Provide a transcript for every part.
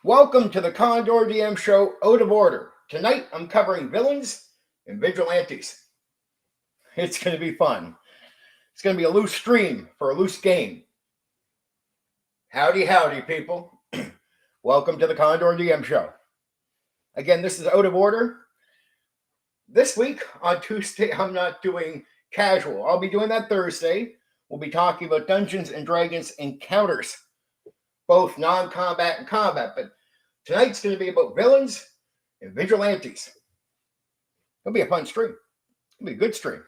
Welcome to the Condor DM show Out of Order. Tonight I'm covering villains and vigilantes. It's going to be fun. It's going to be a loose stream for a loose game. Howdy, howdy, people. Welcome to the Condor DM show. Again, this is Out of Order. This week on Tuesday, I'm not doing casual. I'll be doing that Thursday. We'll be talking about Dungeons and Dragons encounters, both non-combat and combat. But tonight's going to be about villains and vigilantes. It'll be a fun stream. It'll be a good stream.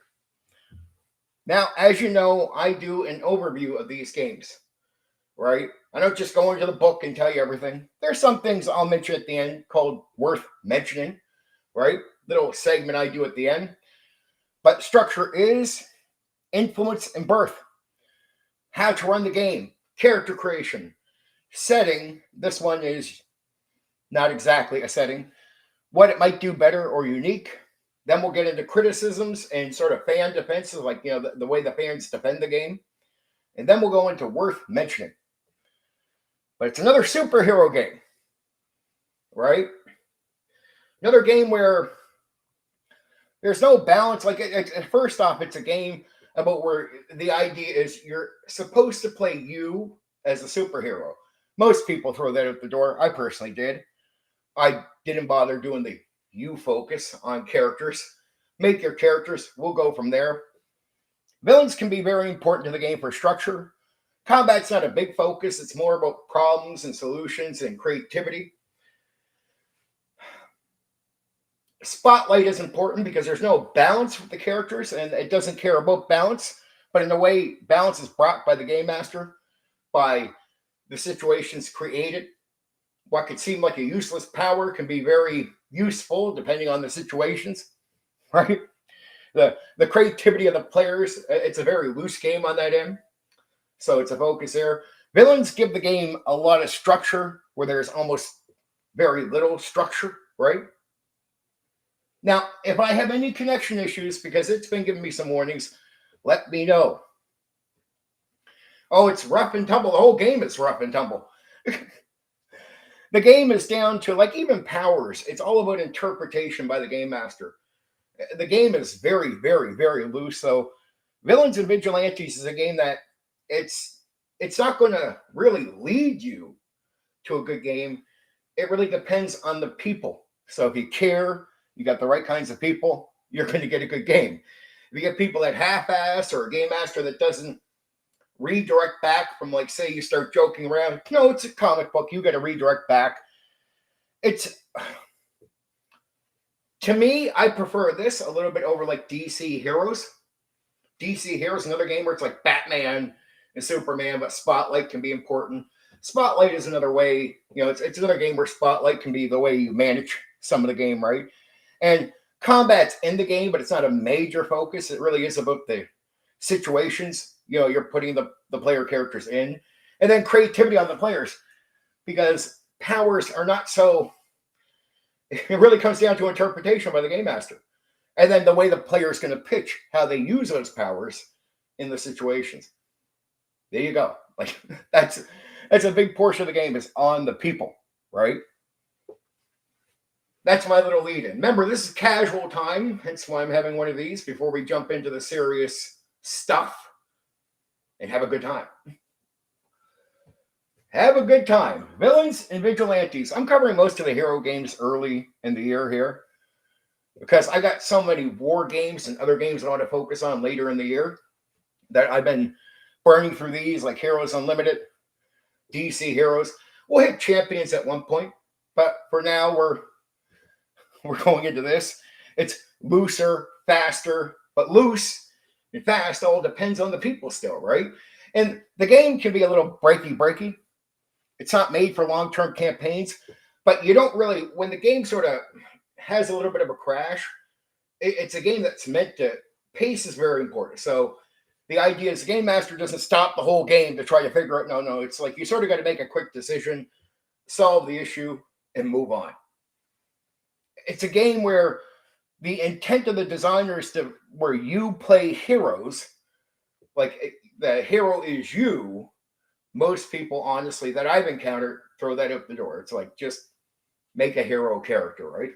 Now, as you know, I do an overview of these games, right? I don't just go into the book and tell you everything. There's some things I'll mention at the end called worth mentioning, right? Little segment I do at the end. But structure is influence and birth. How to run the game, character creation, setting. This one is not exactly a setting. What it might do better or unique. Then we'll get into criticisms and sort of fan defenses, like, the way the fans defend the game. And then we'll go into worth mentioning. But it's another superhero game, right? Another game where there's no balance. First off, it's a game about where the idea is you're supposed to play you as a superhero. Most people throw that out the door. I personally did. I didn't bother doing the you focus on characters. Make your characters. We'll go from there. Villains can be very important to the game for structure. Combat's not a big focus. It's more about problems and solutions and creativity. Spotlight is important because there's no balance with the characters, and it doesn't care about balance. But in a way, balance is brought by the game master, by the situations created. What could seem like a useless power can be very useful depending on the situations, right? The creativity of the players, it's a very loose game on that end. So it's a focus there. Villains give the game a lot of structure where there's almost very little structure, right? Now, if I have any connection issues, because it's been giving me some warnings, let me know. Oh, it's rough and tumble. The whole game is rough and tumble. The game is down to, even powers. It's all about interpretation by the game master. The game is very, very, very loose. So Villains and Vigilantes is a game that it's not going to really lead you to a good game. It really depends on the people. So if you care, you got the right kinds of people, you're going to get a good game. If you get people that half-ass, or a game master that doesn't redirect back from, say you start joking around, no, it's a comic book, you got to redirect back. To me, I prefer this a little bit over DC Heroes. DC Heroes, another game where it's like Batman and Superman, but Spotlight can be important. Spotlight is another way, it's another game where Spotlight can be the way you manage some of the game, right? And combat's in the game, but it's not a major focus. It really is about the situations, you're putting the player characters in. And then creativity on the players, because powers are not so... It really comes down to interpretation by the game master. And then the way the player is going to pitch how they use those powers in the situations. There you go. That's a big portion of the game is on the people, right? That's my little lead in. Remember, this is casual time, hence why I'm having one of these before we jump into the serious stuff and have a good time. Have a good time. Villains and Vigilantes. I'm covering most of the hero games early in the year here because I got so many war games and other games I want to focus on later in the year that I've been burning through these, like Heroes Unlimited, DC Heroes. We'll hit Champions at one point, but for now we're going into this. It's looser, faster, but loose and fast all depends on the people still, right? And the game can be a little breaky. It's not made for long-term campaigns, but you don't really, when the game sort of has a little bit of a crash, it's a game that's meant to, pace is very important. So the idea is the game master doesn't stop the whole game to try to figure out, no, it's like you sort of got to make a quick decision, solve the issue, and move on. It's a game where the intent of the designer is to, where you play heroes, the hero is you. Most people, honestly, that I've encountered throw that out the door. It's like, just make a hero character, right?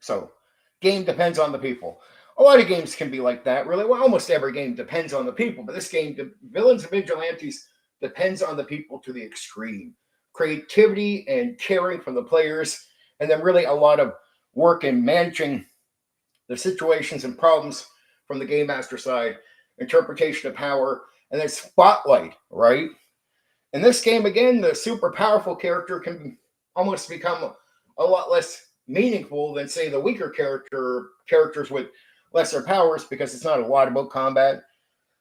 So, game depends on the people. A lot of games can be like that, really. Well, almost every game depends on the people, but this game, Villains and Vigilantes, depends on the people to the extreme. Creativity and caring from the players, and then really a lot of work in managing the situations and problems from the game master side, interpretation of power, and then spotlight, right? In this game, again, the super powerful character can almost become a lot less meaningful than, say, the weaker characters with lesser powers, because it's not a lot about combat.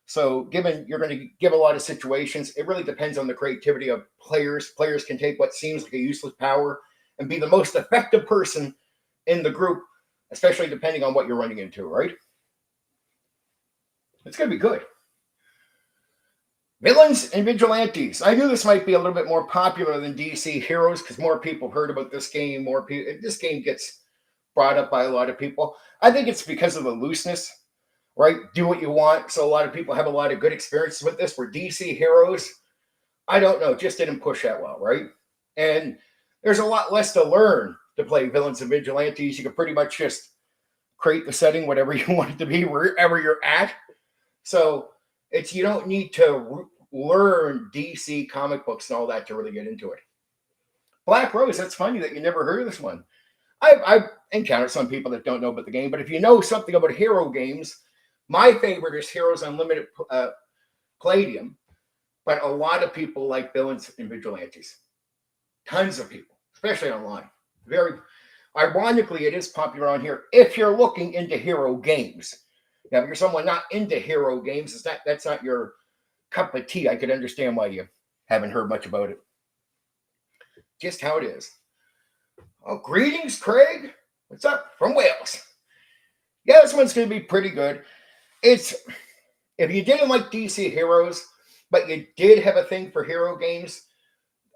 So given you're going to give a lot of situations, it really depends on the creativity of players. Players can take what seems like a useless power and be the most effective person in the group, especially depending on what you're running into, right? It's going to be good. Villains and Vigilantes. I knew this might be a little bit more popular than DC Heroes because more people have heard about this game. This game gets brought up by a lot of people. I think it's because of the looseness, right? Do what you want. So a lot of people have a lot of good experiences with this. Where DC Heroes, I don't know, just didn't push that well, right? And there's a lot less to learn to play Villains and Vigilantes. You can pretty much just create the setting, whatever you want it to be, wherever you're at. So you don't need to learn DC comic books and all that to really get into it. Black Rose, that's funny that you never heard of this one. I've encountered some people that don't know about the game, but if you know something about hero games, my favorite is Heroes Unlimited Palladium, but a lot of people like Villains and Vigilantes. Tons of people, especially online. Very ironically, it is popular on here if you're looking into hero games. Now, if you're someone not into hero games, that's not your cup of tea. I could understand why you haven't heard much about it. Just how it is. Oh, greetings, Craig. What's up from Wales? Yeah, this one's going to be pretty good. If you didn't like DC Heroes, but you did have a thing for hero games,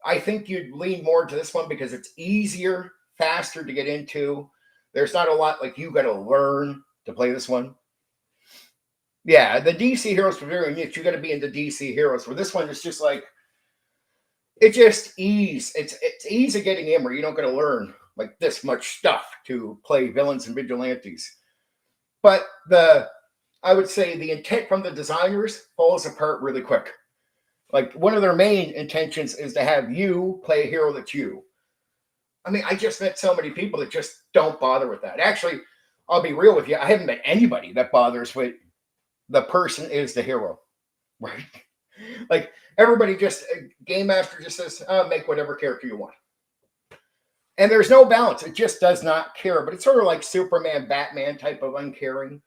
I think you'd lean more to this one because it's easier, faster to get into. There's not a lot like you got to learn to play this one. Yeah, the DC Heroes were very niche. You got to be into DC Heroes. Where this one is just like, it's just ease. It's ease of getting in where you don't got to learn like this much stuff to play Villains and Vigilantes. But I would say the intent from the designers falls apart really quick. Like one of their main intentions is to have you play a hero that's you. I mean, I just met so many people that just don't bother with that. Actually, I'll be real with you. I haven't met anybody that bothers with the person is the hero, right? Like everybody Game Master just says, make whatever character you want. And there's no balance. It just does not care. But it's sort of like Superman, Batman type of uncaring.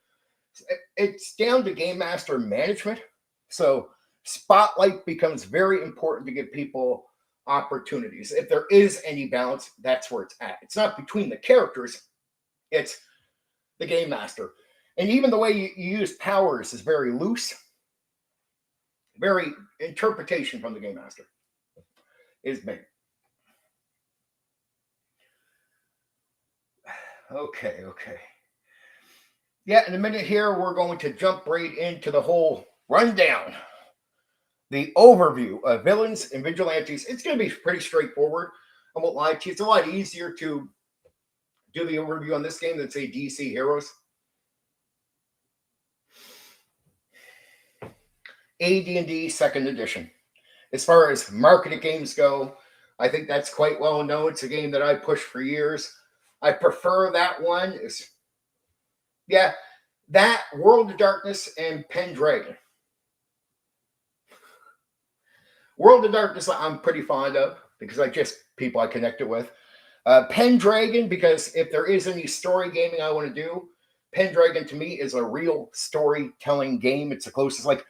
It's down to Game Master management. So spotlight becomes very important to give people opportunities. If there is any balance, that's where it's at. It's not between the characters. It's the Game Master. And even the way you use powers is very loose. Very interpretation from the Game Master is big. Okay. Yeah, in a minute here, we're going to jump right into the whole rundown. The overview of Villains and Vigilantes. It's going to be pretty straightforward. I won't lie to you. It's a lot easier to do the overview on this game than, say, DC Heroes. AD&D 2nd Edition. As far as marketed games go, I think that's quite well known. It's a game that I pushed for years. I prefer that one. That World of Darkness and Pendragon. World of Darkness I'm pretty fond of because people I connected with. Pendragon, because if there is any story gaming I want to do, Pendragon to me is a real storytelling game. It's the closest. Like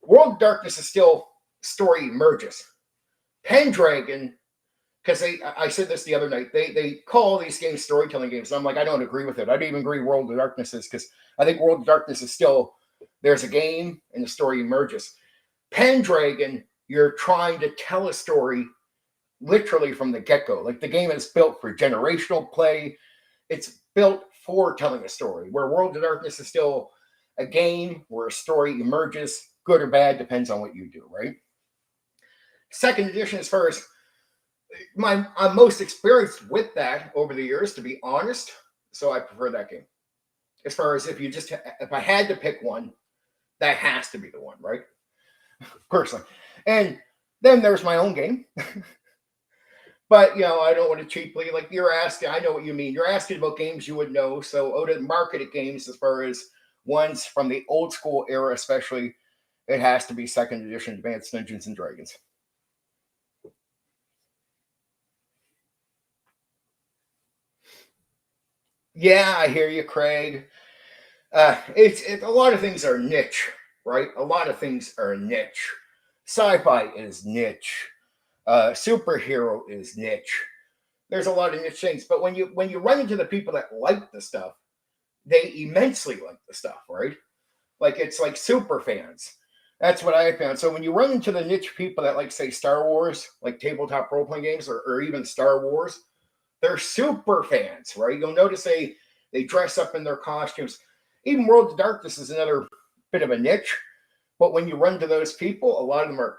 World of Darkness is still story merges. Pendragon, because I said this the other night, they call these games storytelling games. And I'm like, I don't agree with it. I don't even agree World of Darkness is, because I think World of Darkness is still, there's a game and the story emerges. Pendragon, you're trying to tell a story literally from the get-go. Like the game is built for generational play. It's built for telling a story, where World of Darkness is still a game where a story emerges, good or bad, depends on what you do, right? Second edition, as far as I'm most experienced with that over the years, to be honest. So I prefer that game. As far as if I had to pick one, that has to be the one, right? Personally. And then there's my own game. But, I don't want to cheaply, like you're asking, I know what you mean. You're asking about games you would know. So Oda marketed games as far as ones from the old school era, especially, it has to be second edition Advanced Dungeons and Dragons. Yeah, I hear you, Craig. It's a lot of things are niche, right? A lot of things are niche. Sci-fi is niche. Superhero is niche. There's a lot of niche things, but when you run into the people that like the stuff, they immensely like the stuff, right? Like it's like super fans. That's what I found. So when you run into the niche people that like say Star Wars, like tabletop role playing games, or even Star Wars, they're super fans, right? You'll notice they dress up in their costumes. Even World of Darkness is another bit of a niche, but when you run to those people, a lot of them are,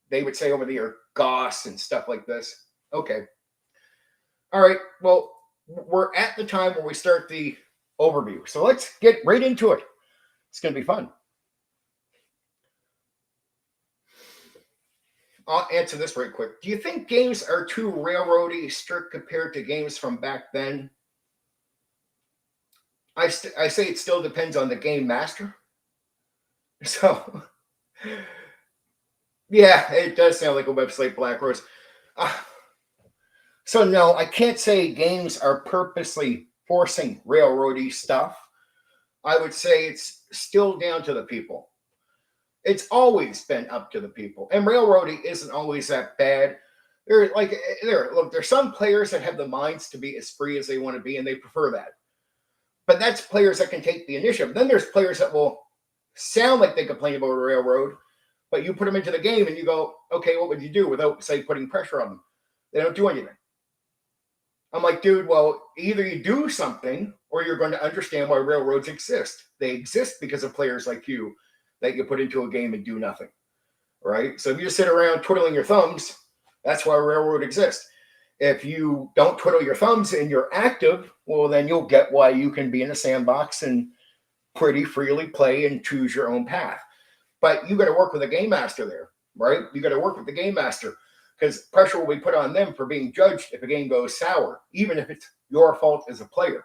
they would say over there, goss and stuff like this. Okay. All right. Well, we're at the time where we start the overview. So let's get right into it. It's going to be fun. I'll answer this right quick. Do you think games are too railroady, strict compared to games from back then? I say it still depends on the game master. So, yeah, it does sound like a website, Black Rose. So, no, I can't say games are purposely forcing railroady stuff. I would say it's still down to the people. It's always been up to the people. And railroading isn't always that bad. There's some players that have the minds to be as free as they want to be, and they prefer that. But that's players that can take the initiative. Then there's players that will sound like they complain about a railroad, but you put them into the game and you go, okay, what would you do without, say, putting pressure on them? They don't do anything. I'm like, dude, well, either you do something or you're going to understand why railroads exist. They exist because of players like you that you put into a game and do nothing, right? So if you just sit around twiddling your thumbs, that's why a railroad exists. If you don't twiddle your thumbs and you're active, well, then you'll get why you can be in a sandbox and pretty freely play and choose your own path. But you got to work with a game master there, right? You got to work with the game master because pressure will be put on them for being judged if a game goes sour, even if it's your fault as a player.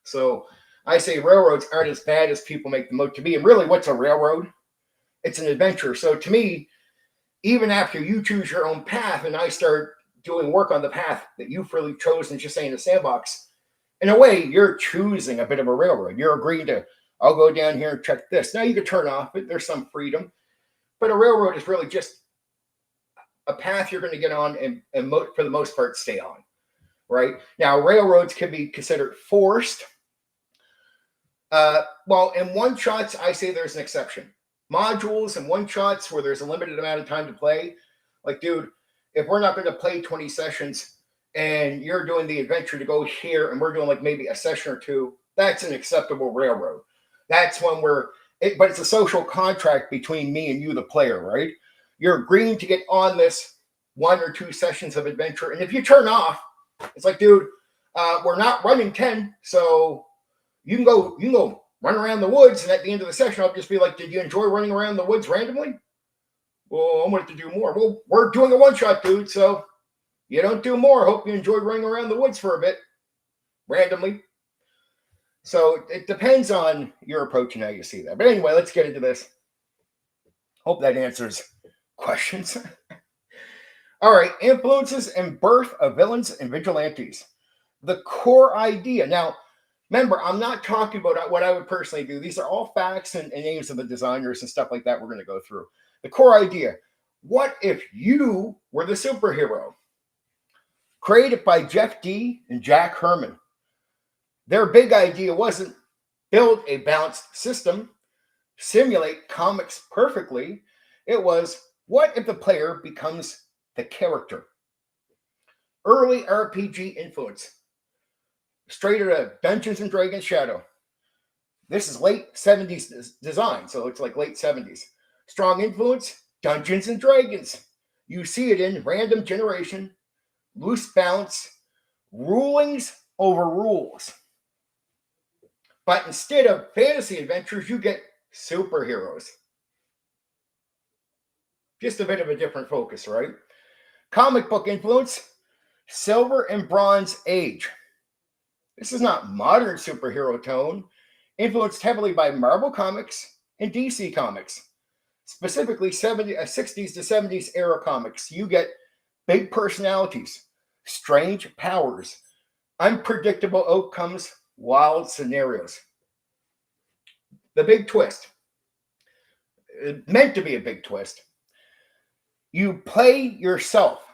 So I say railroads aren't as bad as people make them out to be. And really, what's a railroad? It's an adventure. So to me, even after you choose your own path and I start doing work on the path that you freely chose and just say in the sandbox, in a way, you're choosing a bit of a railroad. You're agreeing to, I'll go down here and check this. Now you can turn off it. There's some freedom. But a railroad is really just a path you're going to get on and for the most part, stay on. Right? Now, railroads can be considered forced. Well, in one-shots, I say there's an exception. Modules and one-shots where there's a limited amount of time to play. Like, dude, if we're not going to play 20 sessions and you're doing the adventure to go here and we're doing like maybe a session or two, that's an acceptable railroad. That's when but it's a social contract between me and you, the player, right? You're agreeing to get on this 1 or 2 sessions of adventure. And if you turn off, it's like, dude, we're not running 10. So you can go run around the woods. And at the end of the session, I'll just be like, did you enjoy running around the woods randomly? Well, I wanted to do more. Well, we're doing a one-shot, dude. So you don't do more. Hope you enjoyed running around the woods for a bit randomly. So it depends on your approach and how you see that. But anyway, let's get into this. Hope that answers questions. All right, influences and birth of villains and vigilantes. The core idea. Now, remember, I'm not talking about what I would personally do. These are all facts and names of the designers and stuff like that we're going to go through. The core idea. What if you were the superhero? Created by Jeff D. and Jack Herman. Their big idea wasn't build a balanced system, simulate comics perfectly. It was, what if the player becomes the character? Early RPG influence. Straight out of Dungeons and Dragons Shadow. This is late 70s design, so it's like late 70s. Strong influence, Dungeons and Dragons. You see it in random generation, loose balance, rulings over rules. But instead of fantasy adventures, you get superheroes. Just a bit of a different focus, right? Comic book influence, Silver and Bronze Age. This is not modern superhero tone, influenced heavily by Marvel Comics and DC Comics, specifically 60s to 70s era comics. You get big personalities, strange powers, unpredictable outcomes, wild scenarios. The big twist, meant to be a big twist, you play yourself.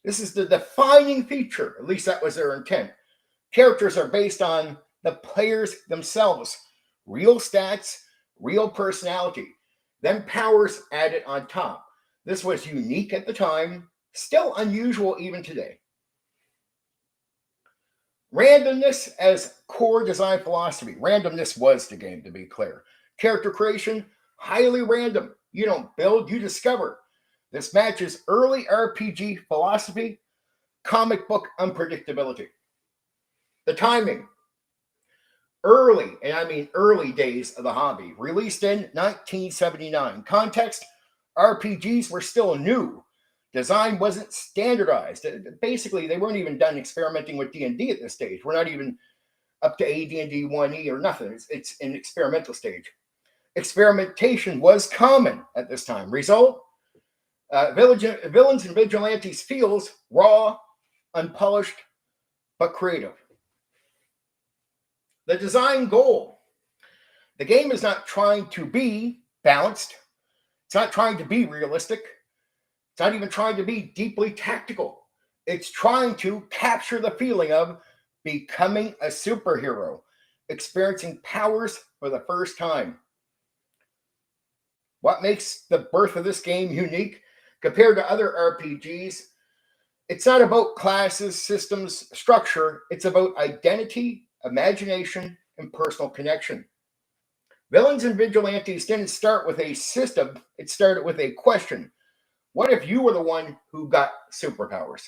This is the defining feature, at least that was their intent. Characters are based on the players themselves, real stats, real personality, then powers added on top. This was unique at the time, still unusual even today. Randomness as core design philosophy. Randomness was the game, to be clear. Character creation, highly random. You don't build, you discover. This matches early RPG philosophy, comic book unpredictability. The timing. Early, and I mean early days of the hobby. Released in 1979. Context, RPGs were still new. Design wasn't standardized. Basically, they weren't even done experimenting with D&D at this stage. We're not even up to AD&D 1E or nothing. It's an experimental stage. Experimentation was common at this time. Result, Villains and Vigilantes feels raw, unpolished, but creative. The design goal. The game is not trying to be balanced. It's not trying to be realistic. It's not even trying to be deeply tactical. It's trying to capture the feeling of becoming a superhero, experiencing powers for the first time. What makes the birth of this game unique compared to other RPGs? It's not about classes, systems, structure. It's about identity, imagination, and personal connection. Villains and Vigilantes didn't start with a system. It started with a question. What if you were the one who got superpowers?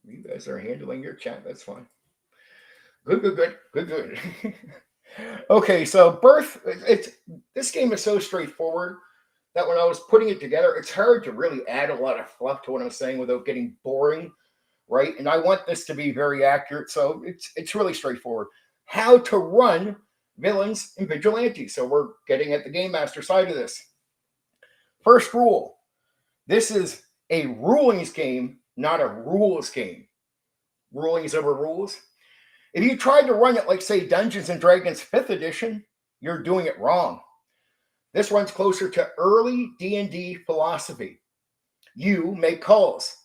You guys are handling your chat. That's fine. Good. Okay, so birth. This game is so straightforward that when I was putting it together, it's hard to really add a lot of fluff to what I'm saying without getting boring, right? And I want this to be very accurate, so it's really straightforward. How to run Villains and Vigilantes. So we're getting at the Game Master side of this. First rule. This is a rulings game, not a rules game. Rulings over rules. If you tried to run it like, say, Dungeons and Dragons 5th edition, you're doing it wrong. This runs closer to early D&D philosophy. You make calls,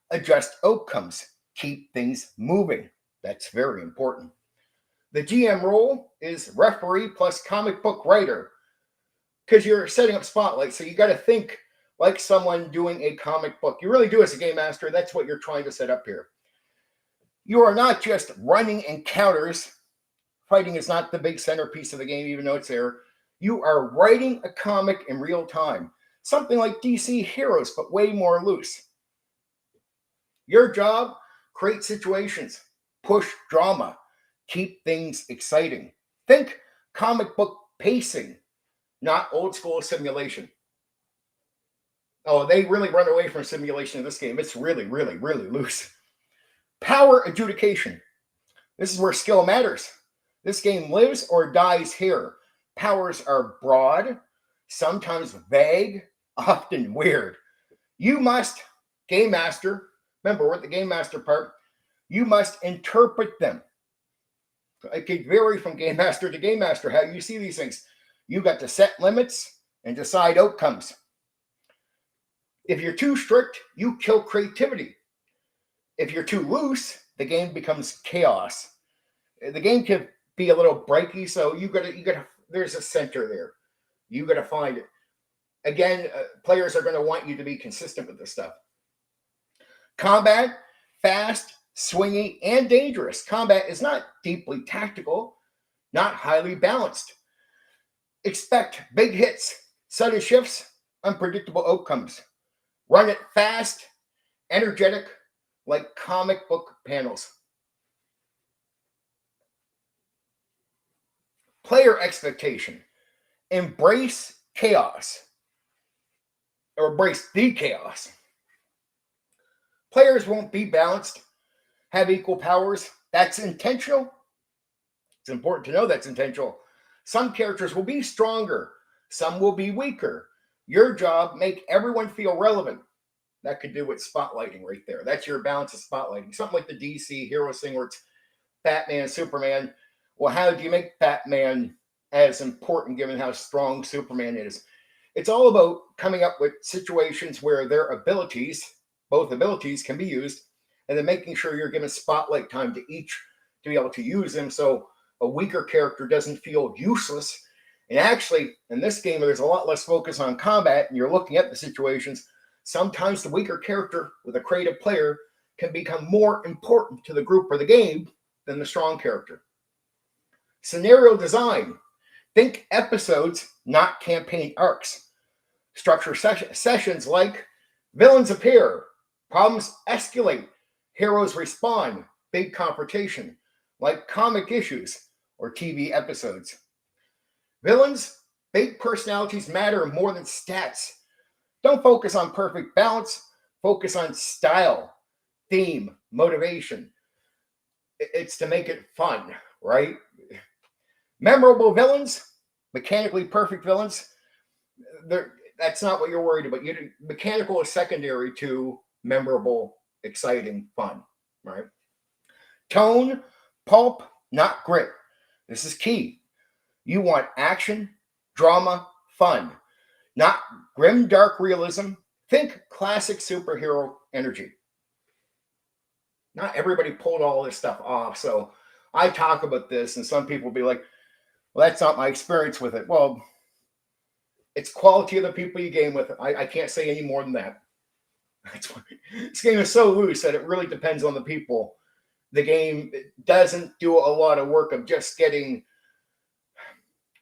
adjust outcomes, keep things moving. That's very important. The GM role is referee plus comic book writer because you're setting up spotlight. So you got to think like someone doing a comic book. You really do as a game master. That's what you're trying to set up here. You are not just running encounters. Fighting is not the big centerpiece of the game, even though it's there. You are writing a comic in real time. Something like DC Heroes, but way more loose. Your job, create situations, push drama, keep things exciting. Think comic book pacing, not old school simulation. Oh, they really run away from simulation in this game. It's really loose. Power adjudication. This is where skill matters. This game lives or dies here. Powers are broad, sometimes vague, often weird. You must, Game Master, remember we're at the Game Master part, you must interpret them. It could vary from Game Master to Game Master how you see these things. You got to set limits and decide outcomes. If you're too strict, you kill creativity. If you're too loose, the game becomes chaos. The game can be a little breaky, so you gotta. There's a center there. You gotta find it. Again, players are going to want you to be consistent with this stuff. Combat, fast, swingy, and dangerous. Combat is not deeply tactical. not highly balanced. Expect big hits, sudden shifts, unpredictable outcomes. Run it fast, energetic, like comic book panels. Player expectation. Embrace chaos, or embrace the chaos. Players won't be balanced, have equal powers. That's intentional. It's important to know that's intentional. Some characters will be stronger, some will be weaker. Your job, make everyone feel relevant. That could do with spotlighting right there. That's your balance of spotlighting. Something like the DC hero thing where it's Batman, Superman. Well, how do you make Batman as important given how strong Superman is? It's all about coming up with situations where their abilities, both abilities, can be used, and then making sure you're giving spotlight time to each to be able to use them so a weaker character doesn't feel useless. And actually, in this game, there's a lot less focus on combat, and you're looking at the situations. Sometimes the weaker character with a creative player can become more important to the group or the game than the strong character. Scenario design. Think episodes, not campaign arcs. Structure sessions like villains appear, problems escalate, heroes respond, big confrontation, like comic issues or TV episodes. Villains, big personalities matter more than stats. Don't focus on perfect balance, focus on style, theme, motivation. It's to make it fun, right? Memorable villains, mechanically perfect villains, that's not what you're worried about. Mechanical is secondary to memorable, exciting, fun, right? Tone, pulp, not grit. This is key. You want action, drama, fun, not grim, dark realism. Think classic superhero energy. Not everybody pulled all this stuff off. So I talk about this, and some people will be like, well, that's not my experience with it. Well, it's quality of the people you game with. I can't say any more than that. That's why this game is so loose that it really depends on the people. The game doesn't do a lot of work of just getting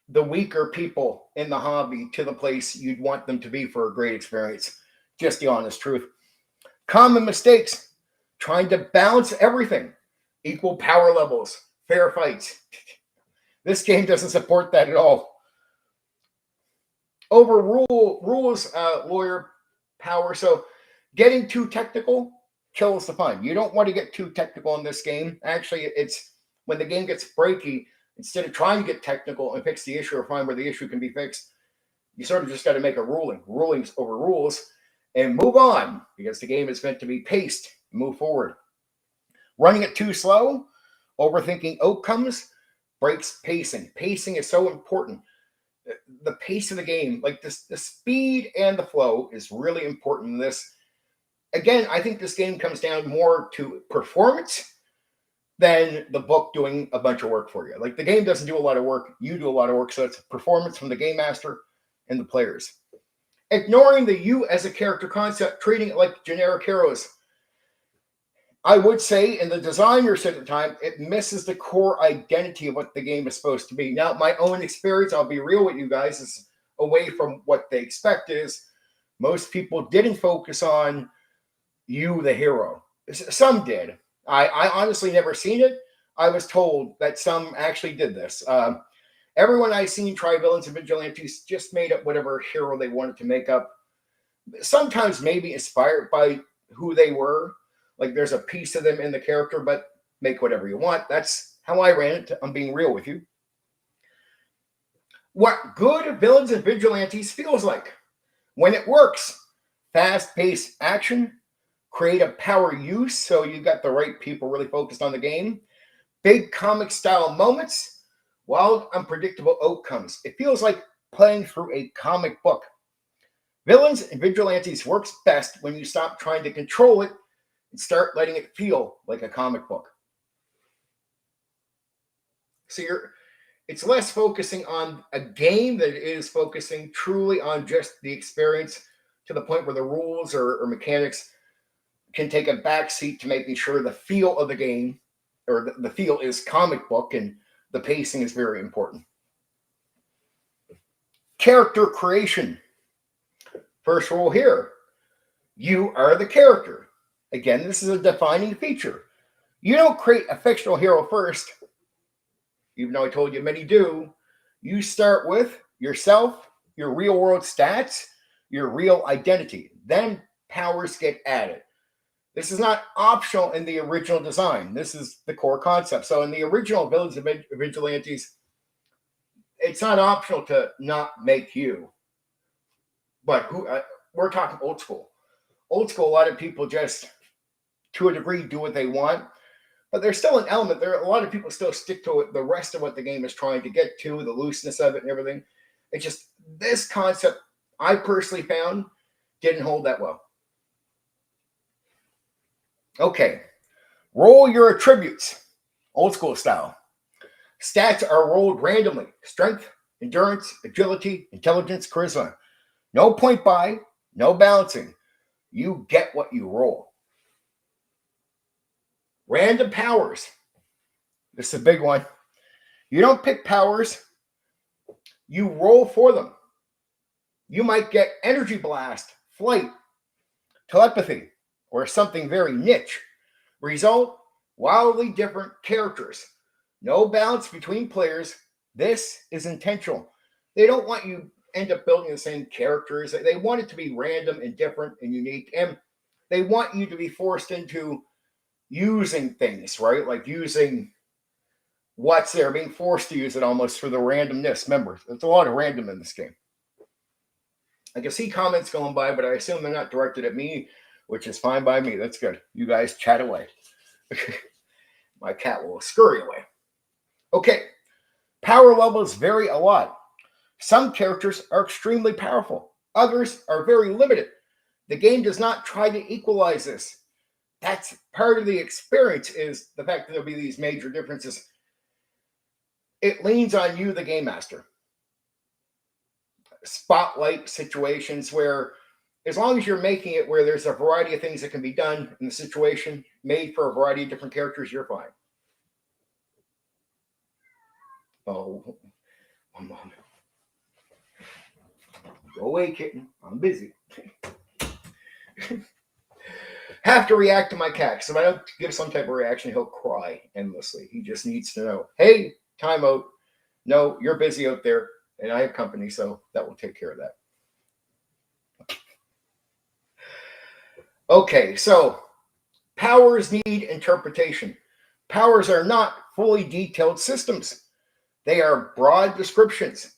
the weaker people in the hobby to the place you'd want them to be for a great experience. Just the honest truth. Common mistakes. Trying to balance everything. Equal power levels. Fair fights. This game doesn't support that at all. Overrule rules, lawyer power. So getting too technical kills the fun. You don't want to get too technical in this game. Actually, it's when the game gets breaky, instead of trying to get technical and fix the issue or find where the issue can be fixed, you sort of just got to make a ruling. Rulings over rules and move on because the game is meant to be paced and move forward. Running it too slow, overthinking outcomes, breaks pacing. Pacing is so important. The pace of the game, like this, the speed and the flow is really important in this. Again, I think this game comes down more to performance than the book doing a bunch of work for you. Like the game doesn't do a lot of work, you do a lot of work, so it's performance from the game master and the players. Ignoring the you as a character concept, treating it like generic heroes. I would say in the designers at the time, it misses the core identity of what the game is supposed to be. Now, my own experience, I'll be real with you guys, is away from what they expect is most people didn't focus on you, the hero. Some did. I honestly never seen it. I was told that some actually did this. Everyone I've seen try villains and vigilantes just made up whatever hero they wanted to make up. Sometimes maybe inspired by who they were. Like there's a piece of them in the character, but make whatever you want. That's how I ran it. I'm being real with you. What good villains and vigilantes feels like. When it works, fast-paced action, creative power use, so you got the right people really focused on the game, big comic-style moments, wild, unpredictable outcomes. It feels like playing through a comic book. Villains and vigilantes works best when you stop trying to control it and start letting it feel like a comic book. So it's less focusing on a game than it is focusing truly on just the experience to the point where the rules or mechanics can take a back seat to making sure the feel of the game or the feel is comic book and The pacing is very important. Character creation. First rule here. You are the character. Again, this is a defining feature. You don't create a fictional hero first, even though I told you many do. You start with yourself, your real world stats, your real identity. Then powers get added. This is not optional in the original design. This is the core concept. So in the original Village of Vigilantes, it's not optional to not make you. But we're talking old school. Old school, a lot of people just, to a degree, do what they want. But there's still an element there. A lot of people still stick to it, the rest of what the game is trying to get to, the looseness of it and everything. It's just this concept, I personally found, didn't hold that well. Okay, roll your attributes, old school style. Stats are rolled randomly. Strength, endurance, agility, intelligence, charisma. No point buy, no balancing. You get what you roll. Random powers. This is a big one. You don't pick powers. You roll for them. You might get energy blast, flight, telepathy, or something very niche. Result, wildly different characters. No balance between players. This is intentional. They don't want you end up building the same characters. They want it to be random and different and unique. And they want you to be forced into using things, right? Like using what's there, being forced to use it almost for the randomness. Remember, there's a lot of random in this game. I can see comments going by, but I assume they're not directed at me, which is fine by me. That's good. You guys chat away. My cat will scurry away. Okay. Power levels vary a lot. Some characters are extremely powerful. Others are very limited. The game does not try to equalize this. That's part of the experience, is the fact that there'll be these major differences. It leans on you, the game master. Spotlight situations where, as long as you're making it where there's a variety of things that can be done in the situation, made for a variety of different characters, you're fine. Oh, one moment. Go away, kitten. I'm busy. Have to react to my cat, because if I don't give some type of reaction, he'll cry endlessly. He just needs to know, hey, time out. No, you're busy out there, and I have company, so that will take care of that. Okay, so powers need interpretation. Powers are not fully detailed systems. They are broad descriptions.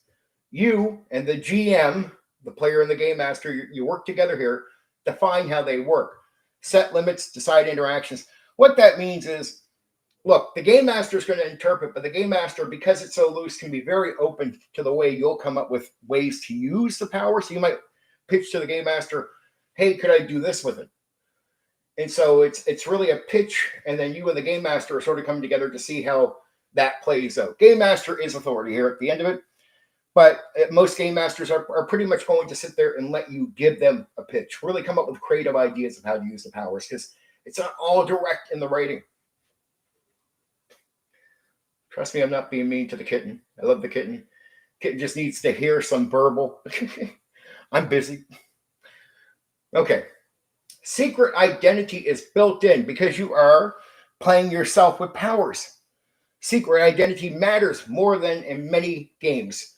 You and the GM, the player and the game master, you work together here, define how they work. Set limits, decide interactions. What that means is, look, the game master is going to interpret, but the game master, because it's so loose, can be very open to the way you'll come up with ways to use the power. So you might pitch to the game master, hey, could I do this with it? And so it's really a pitch, and then you and the game master are sort of coming together to see how that plays out. Game master is authority here at the end of it, but most game masters are pretty much going to sit there and let you give them a pitch, really come up with creative ideas of how to use the powers, because it's not all direct in the writing. Trust me, I'm not being mean to the kitten. I love the kitten. Kitten just needs to hear some verbal. I'm busy. Okay. Secret identity is built in because you are playing yourself with powers. Secret identity matters more than in many games.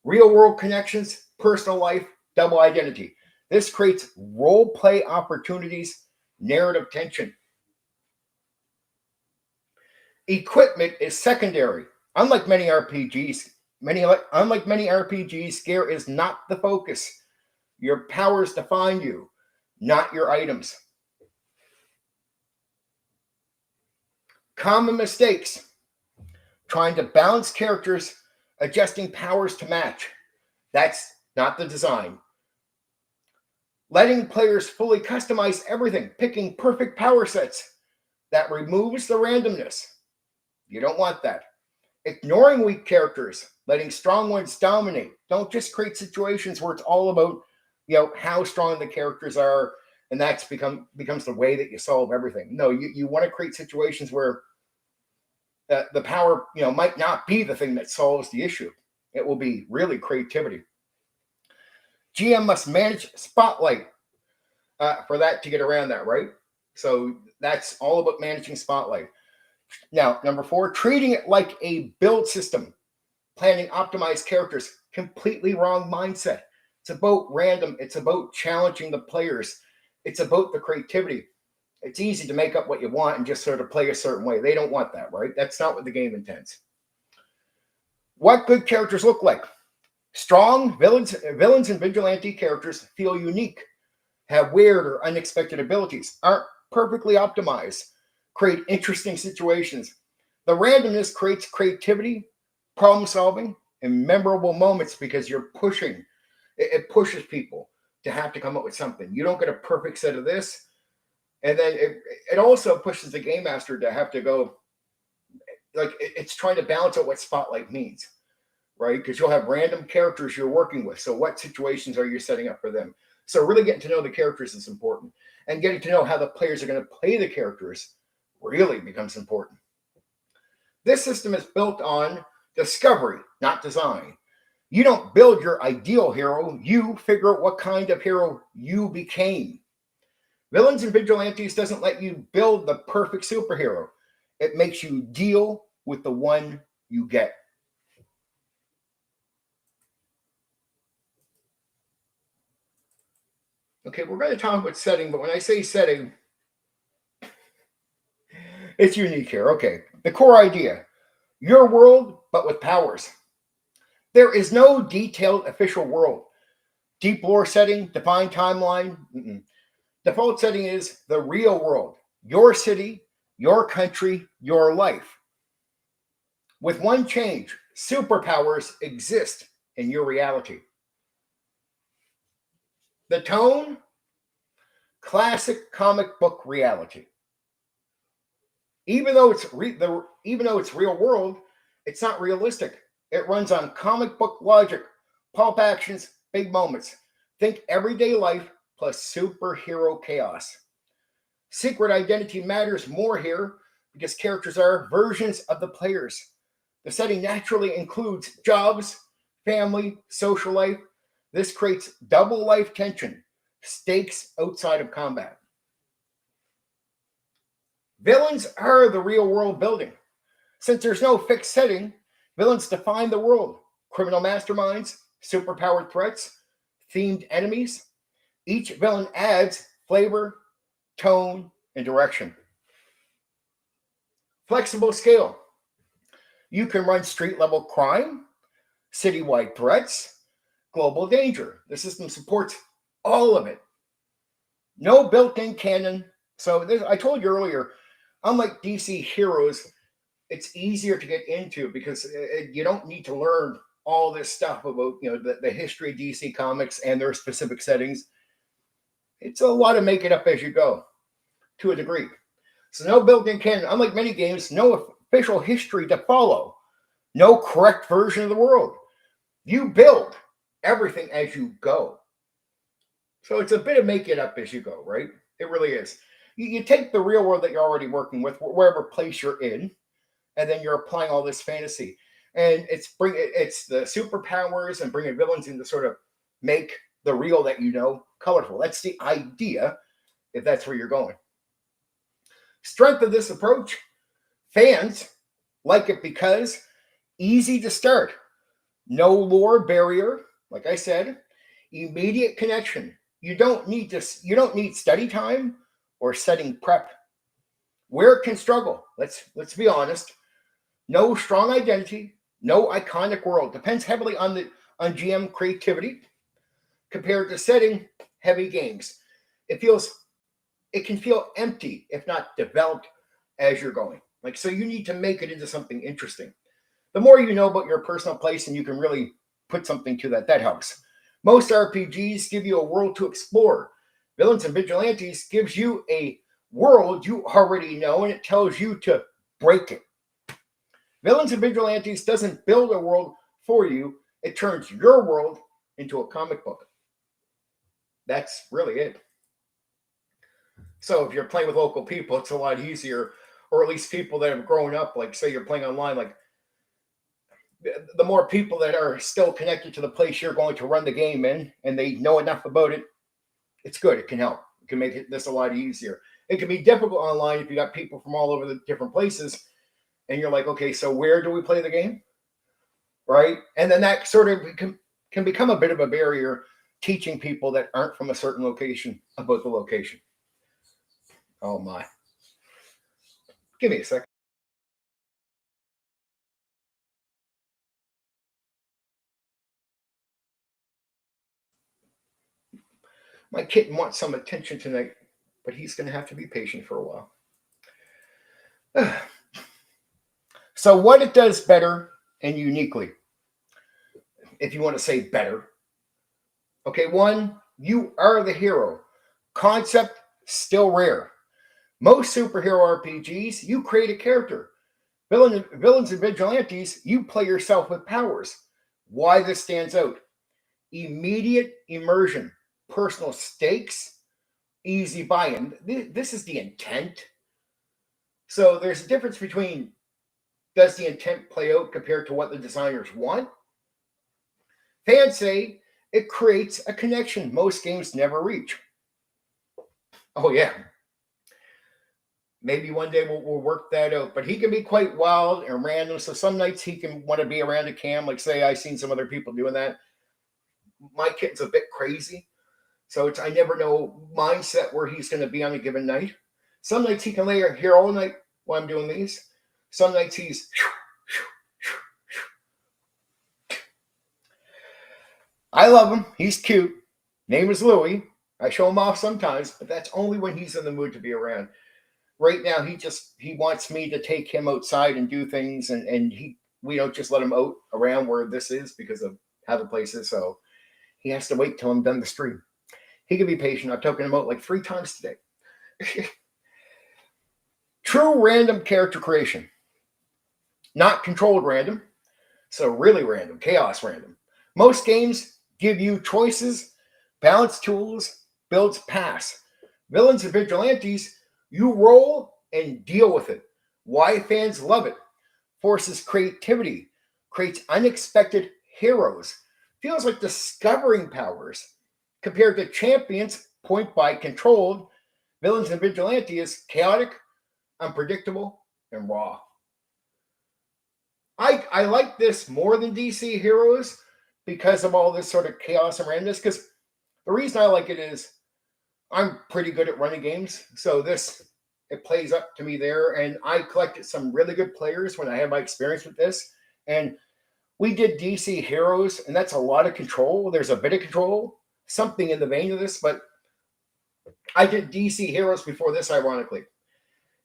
Real world connections, personal life, double identity. This creates role play opportunities, narrative tension. Equipment is secondary. Unlike many RPGs, scare is not the focus. Your powers define you, not your items. Common mistakes. Trying to balance characters, adjusting powers to match. That's not the design. Letting players fully customize everything, picking perfect power sets. That removes the randomness. You don't want that. Ignoring weak characters, letting strong ones dominate. Don't just create situations where it's all about, how strong the characters are, and that's becomes the way that you solve everything. No, you want to create situations where The power, might not be the thing that solves the issue. It will be really creativity. GM must manage spotlight for that to get around that, right? So that's all about managing spotlight. Now, number 4, treating it like a build system. Planning optimized characters. Completely wrong mindset. It's about random. It's about challenging the players. It's about the creativity. It's easy to make up what you want and just sort of play a certain way. They don't want that, right? That's not what the game intends. What good characters look like? Strong villains and vigilante characters feel unique, have weird or unexpected abilities, aren't perfectly optimized, create interesting situations. The randomness creates creativity, problem solving, and memorable moments because you're pushing. It pushes people to have to come up with something. You don't get a perfect set of this. And then it also pushes the game master to have to go, like, it's trying to balance out what spotlight means, right? Because you'll have random characters you're working with. So what situations are you setting up for them? So really getting to know the characters is important. And getting to know how the players are going to play the characters really becomes important. This system is built on discovery, not design. You don't build your ideal hero. You figure out what kind of hero you became. Villains and Vigilantes doesn't let you build the perfect superhero. It makes you deal with the one you get. Okay, we're going to talk about setting, but when I say setting, it's unique here. Okay, the core idea, your world, but with powers. There is no detailed official world. Deep lore setting, defined timeline. Default setting is the real world, your city, your country, your life. With one change, superpowers exist in your reality. The tone, classic comic book reality. Even though it's real world, it's not realistic. It runs on comic book logic, pulp actions, big moments. Think everyday life plus superhero chaos. Secret identity matters more here because characters are versions of the players. The setting naturally includes jobs, family, social life. This creates double life tension, stakes outside of combat. Villains are the real world building. Since there's no fixed setting, villains define the world. Criminal masterminds, superpowered threats, themed enemies. Each villain adds flavor, tone, and direction. Flexible scale. You can run street level crime, citywide threats, global danger. The system supports all of it. No built-in canon. So I told you earlier, unlike DC Heroes, it's easier to get into because you don't need to learn all this stuff about the history of DC Comics and their specific settings. It's a lot of make it up as you go, to a degree. So no built-in canon. Unlike many games, no official history to follow. No correct version of the world. You build everything as you go. So it's a bit of make it up as you go, right? It really is. You take the real world that you're already working with, wherever place you're in, and then you're applying all this fantasy. And it's the superpowers and bringing villains in to sort of make the real that you know colorful. That's the idea, if that's where you're going. Strength of this approach, fans like it because easy to start, no lore barrier, like I said, immediate connection. You don't need study time or setting prep. Where it can struggle, let's be honest, no strong identity, no iconic world. Depends heavily on GM creativity compared to setting heavy games. It can feel empty if not developed as you're going. So you need to make it into something interesting. The more you know about your personal place and you can really put something to that helps. Most RPGs give you a world to explore. Villains and Vigilantes gives you a world you already know and it tells you to break it. Villains and Vigilantes doesn't build a world for you. It turns your world into a comic book. That's really it. So if you're playing with local people, it's a lot easier. or at least people that have grown up, like say you're playing online, like the more people that are still connected to the place you're going to run the game in, and they know enough about it, it's good. It can help. It can make this a lot easier. It can be difficult online if you got people from all over the different places, and you're like, okay, so where do we play the game, right? And then that sort of can become a bit of a barrier, teaching people that aren't from a certain location about the location. Oh my. Give me a second. My kitten wants some attention tonight, but he's going to have to be patient for a while. So what it does better and uniquely, if you want to say better. Okay, one, you are the hero. Concept, still rare. Most superhero RPGs, you create a character. Villains and Vigilantes, you play yourself with powers. Why this stands out? Immediate immersion, personal stakes, easy buy-in. This is the intent. So there's a difference between, does the intent play out compared to what the designers want? Fans say it creates a connection most games never reach. Oh, yeah. Maybe one day we'll work that out. But he can be quite wild and random. So some nights he can want to be around a cam. Like, say, I've seen some other people doing that. My kitten's a bit crazy. So I never know mindset where he's going to be on a given night. Some nights he can lay here all night while I'm doing these. Some nights he's... I love him. He's cute. Name is Louie. I show him off sometimes, but that's only when he's in the mood to be around. Right now, he wants me to take him outside and do things, and we don't just let him out around where this is because of how the place is. So he has to wait till I'm done the stream. He can be patient. I've taken him out like 3 times today. True random character creation. Not controlled random. So really random, chaos random. Most games give you choices, balance tools, builds pass. Villains and Vigilantes, you roll and deal with it. Why fans love it. Forces creativity, creates unexpected heroes. Feels like discovering powers. Compared to champions, point by controlled, Villains and Vigilantes, chaotic, unpredictable, and raw. I like this more than DC Heroes because of all this sort of chaos and randomness. Because the reason I like it is I'm pretty good at running games. So it plays up to me there. And I collected some really good players when I had my experience with this. And we did DC Heroes, and that's a lot of control. There's a bit of control, something in the vein of this. But I did DC Heroes before this, ironically.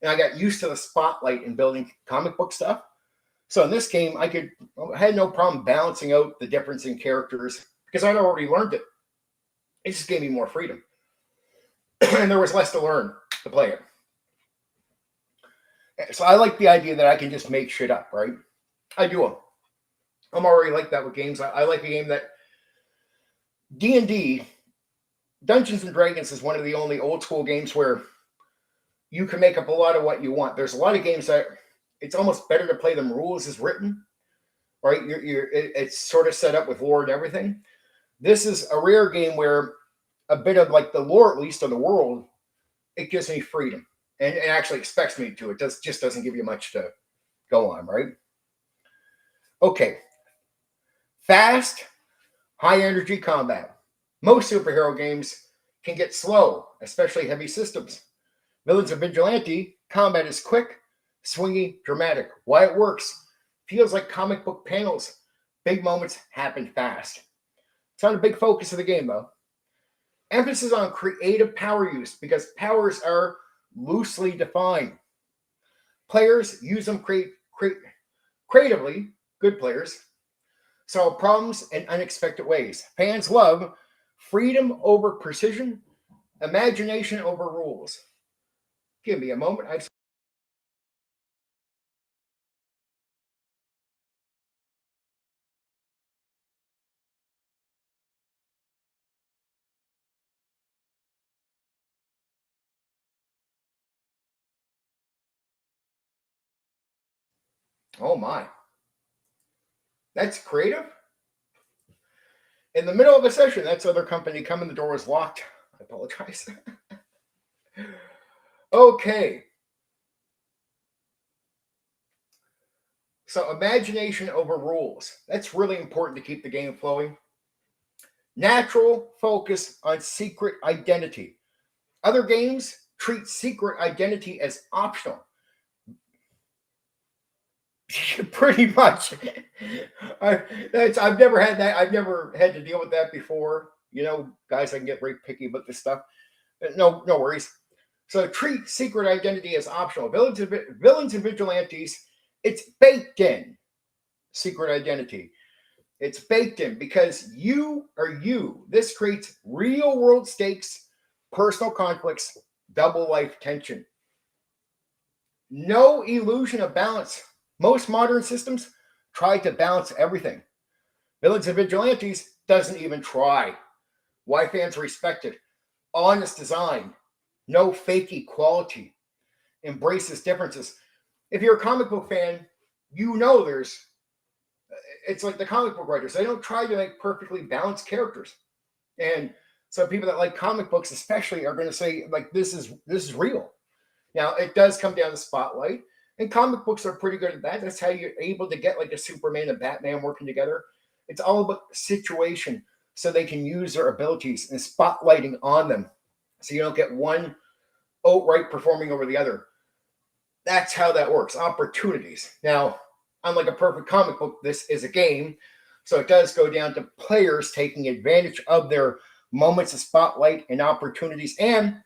And I got used to the spotlight in building comic book stuff. So in this game, I had no problem balancing out the difference in characters because I'd already learned it. It just gave me more freedom. And there was less to learn to play it. So I like the idea that I can just make shit up, right? I do them. I'm already like that with games. I like a game that D&D, Dungeons and Dragons, is one of the only old school games where you can make up a lot of what you want. There's a lot of games that it's almost better to play them rules as written, right? It's sort of set up with lore and everything. This is a rare game where a bit of like the lore, at least of the world, it gives me freedom and it actually expects me to. It just doesn't give you much to go on, right? Okay. Fast, high energy combat. Most superhero games can get slow, especially heavy systems. Villains of Vigilante, combat is quick, swingy, dramatic. Why it works? Feels like comic book panels. Big moments happen fast. It's not a big focus of the game, though. Emphasis on creative power use because powers are loosely defined. Players use them creatively, good players, solve problems in unexpected ways. Fans love freedom over precision, imagination over rules. Give me a moment. Oh my. That's creative. In the middle of a session, that's other company coming, the door was locked. I apologize. Okay. So imagination over rules. That's really important to keep the game flowing. Natural focus on secret identity. Other games treat secret identity as optional. Pretty much. I've never had that. I've never had to deal with that before. You know, guys, I can get very picky about this stuff. No worries. So treat secret identity as optional. Villains and vigilantes, it's baked in. Secret identity. It's baked in because you are you. This creates real world stakes, personal conflicts, double life tension. No illusion of balance. Most modern systems try to balance everything. Villains and Vigilantes doesn't even try. Why fans respect it? Honest design, no fake equality, embraces differences. If you're a comic book fan, you know it's like the comic book writers. They don't try to make perfectly balanced characters. And some people that like comic books especially are going to say, like, this is real. Now, it does come down to spotlight, and comic books are pretty good at that. That's how you're able to get like a Superman and Batman working together. It's all about situation so they can use their abilities and spotlighting on them so you don't get one outright performing over the other. That's how that works. Opportunities. Now, unlike a perfect comic book, this is a game. So it does go down to players taking advantage of their moments of spotlight and opportunities and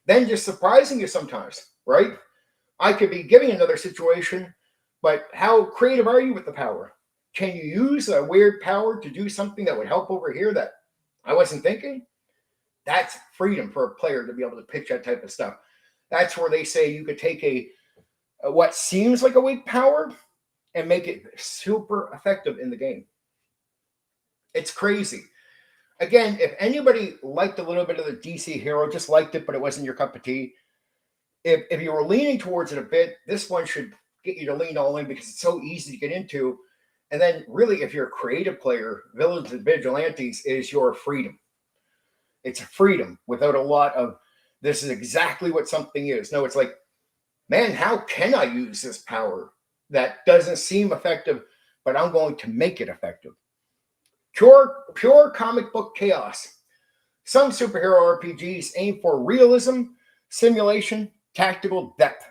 then just surprising you sometimes, right? I could be giving another situation, but how creative are you with the power? Can you use a weird power to do something that would help over here that I wasn't thinking? That's freedom for a player to be able to pitch that type of stuff. That's where they say you could take a what seems like a weak power and make it super effective in the game. It's crazy. Again, if anybody liked a little bit of the DC hero, just liked it, but it wasn't your cup of tea, if you were leaning towards it a bit, this one should get you to lean all in because it's so easy to get into. And then really, if you're a creative player, Villains and Vigilantes is your freedom. It's freedom without a lot of, this is exactly what something is. No, it's like, man, how can I use this power that doesn't seem effective, but I'm going to make it effective? Pure comic book chaos. Some superhero RPGs aim for realism, simulation, tactical depth.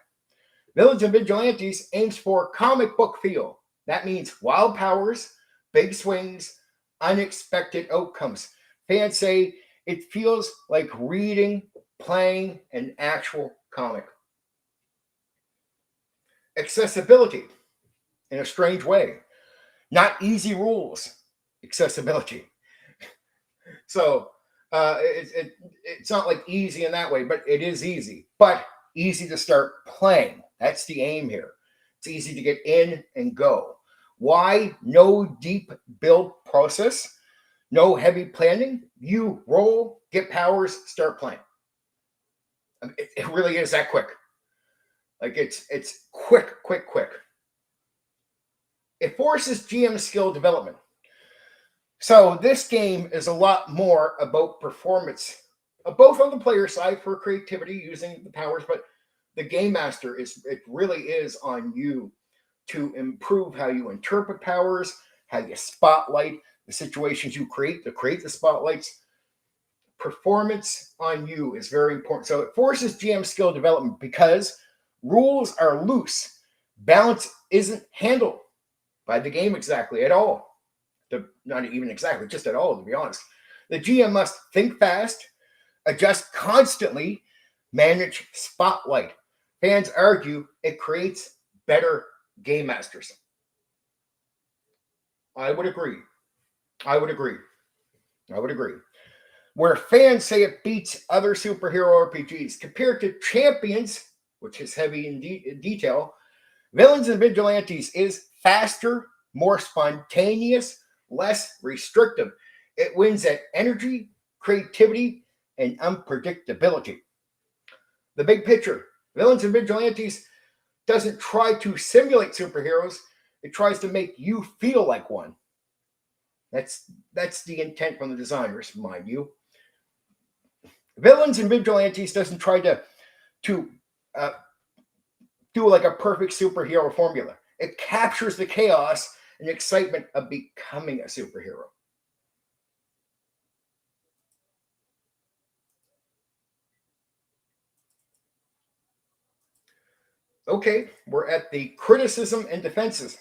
Villains and Vigilantes aims for comic book feel. That means wild powers, big swings, unexpected outcomes. Fans say it feels like reading, playing an actual comic. Accessibility, in a strange way. Not easy rules, accessibility. So it's not like easy in that way, but it is easy. But easy to start playing. That's the aim here. It's easy to get in and go. Why? No deep build process, no heavy planning. You roll, get powers, start playing. I mean, it really is that quick. Like it's quick. It forces GM skill development. So this game is a lot more about performance, both on the player side for creativity using the powers, but the game master it really is on you to improve how you interpret powers, how you spotlight the situations you create to create the spotlights. Performance on you is very important. So it forces GM skill development because rules are loose. Balance isn't handled by the game exactly at all. Not even exactly, just at all, to be honest. The GM must think fast, adjust constantly, manage spotlight. Fans argue it creates better game masters. I would agree. Where fans say it beats other superhero RPGs compared to Champions, which is heavy in detail, Villains and Vigilantes is faster, more spontaneous, less restrictive. It wins at energy, creativity, and unpredictability. The big picture, Villains and Vigilantes doesn't try to simulate superheroes. It tries to make you feel like one. That's the intent from the designers, mind you. Villains and Vigilantes doesn't try to uh, do like a perfect superhero formula. It captures the chaos and excitement of becoming a superhero. Okay, we're at the criticism and defenses.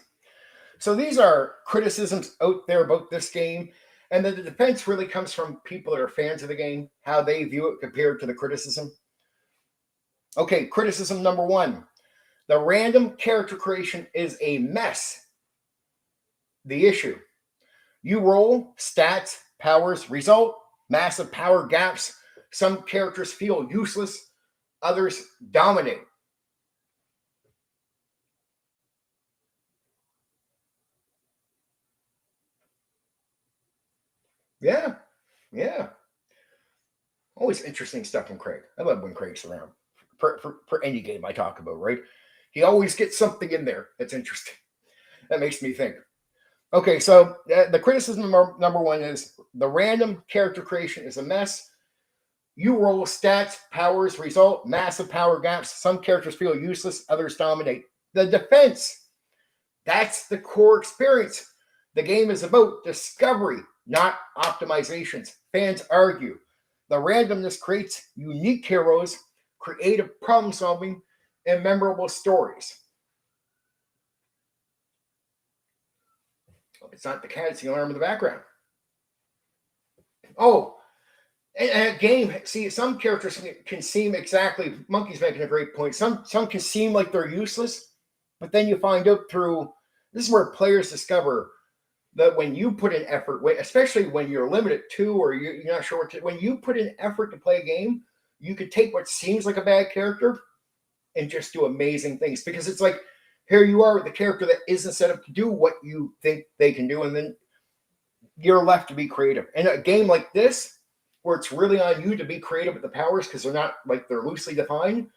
So these are criticisms out there about this game, and then the defense really comes from people that are fans of the game, how they view it compared to the criticism. Okay, criticism number one. The random character creation is a mess. The issue. You roll, stats, powers, result, massive power gaps. Some characters feel useless, others dominate. Yeah, yeah. Always interesting stuff from Craig. I love when Craig's around. For any game I talk about, right? He always gets something in there that's interesting. That makes me think. Okay, so the criticism number one is the random character creation is a mess. You roll stats, powers, result, massive power gaps. Some characters feel useless, others dominate. The defense, that's the core experience. The game is about discovery, not optimizations. Fans argue. The randomness creates unique heroes, creative problem solving, and memorable stories. It's not the cat, it's the alarm in the background. Oh, and a game, see, some characters can seem exactly, Monkey's making a great point. Some can seem like they're useless, but then you find out through, this is where players discover that when you put in effort, especially when you're limited to, or you're not sure what to, when you put in effort to play a game, you could take what seems like a bad character and just do amazing things, because it's like, here you are with the character that isn't set up to do what you think they can do, and then you're left to be creative. In a game like this, where it's really on you to be creative with the powers because they're not like they're loosely defined,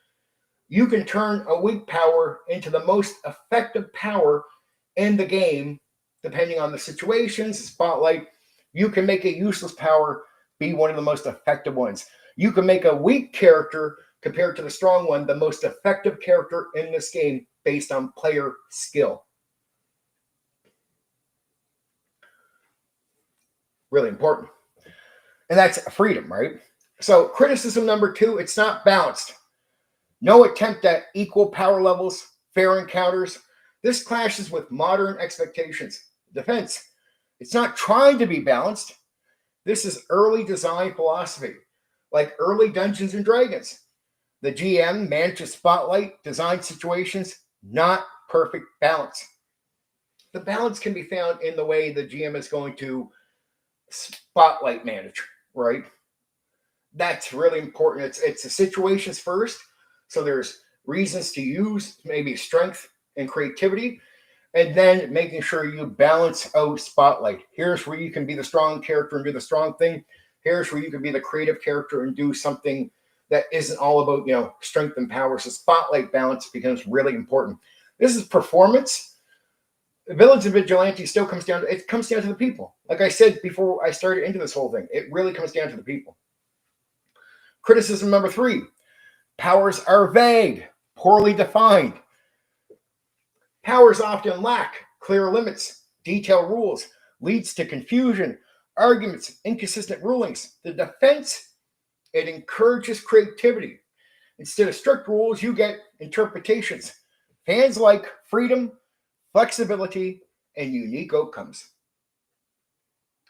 you can turn a weak power into the most effective power in the game, depending on the situations, spotlight. You can make a useless power be one of the most effective ones. You can make a weak character compared to the strong one the most effective character in this game based on player skill. Really important. And that's freedom, right? So criticism number two, it's not balanced. No attempt at equal power levels, fair encounters. This clashes with modern expectations. Defense, it's not trying to be balanced. This is early design philosophy, like early Dungeons and Dragons. The GM manages spotlight, design situations, not perfect balance. The balance can be found in the way the GM is going to spotlight manage, right? That's really important. It's the situations first. So there's reasons to use maybe strength and creativity, and then making sure you balance out spotlight. Here's where you can be the strong character and do the strong thing. Here's where you can be the creative character and do something that isn't all about, strength and power. So spotlight balance becomes really important. This is performance. Villains and Vigilantes still comes down to the people. Like I said before I started into this whole thing, it really comes down to the people. Criticism number three, powers are vague, poorly defined. Powers often lack clear limits, detailed rules, leads to confusion, arguments, inconsistent rulings. The defense, it encourages creativity. Instead of strict rules, you get interpretations. Fans like freedom, flexibility, and unique outcomes.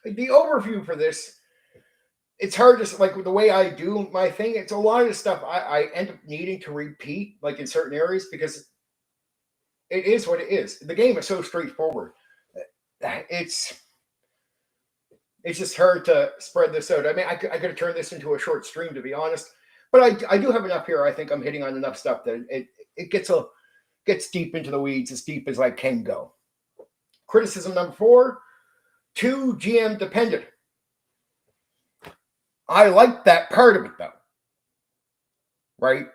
The overview for this, it's hard to, like the way I do my thing, it's a lot of the stuff I end up needing to repeat, like in certain areas, because it is what it is. The game is so straightforward. It's just hard to spread this out. I mean, I could have turned this into a short stream, to be honest, but I do have enough here. I think I'm hitting on enough stuff that it gets deep into the weeds, as deep as I can go. Criticism number four, too GM dependent. I like that part of it, though. right?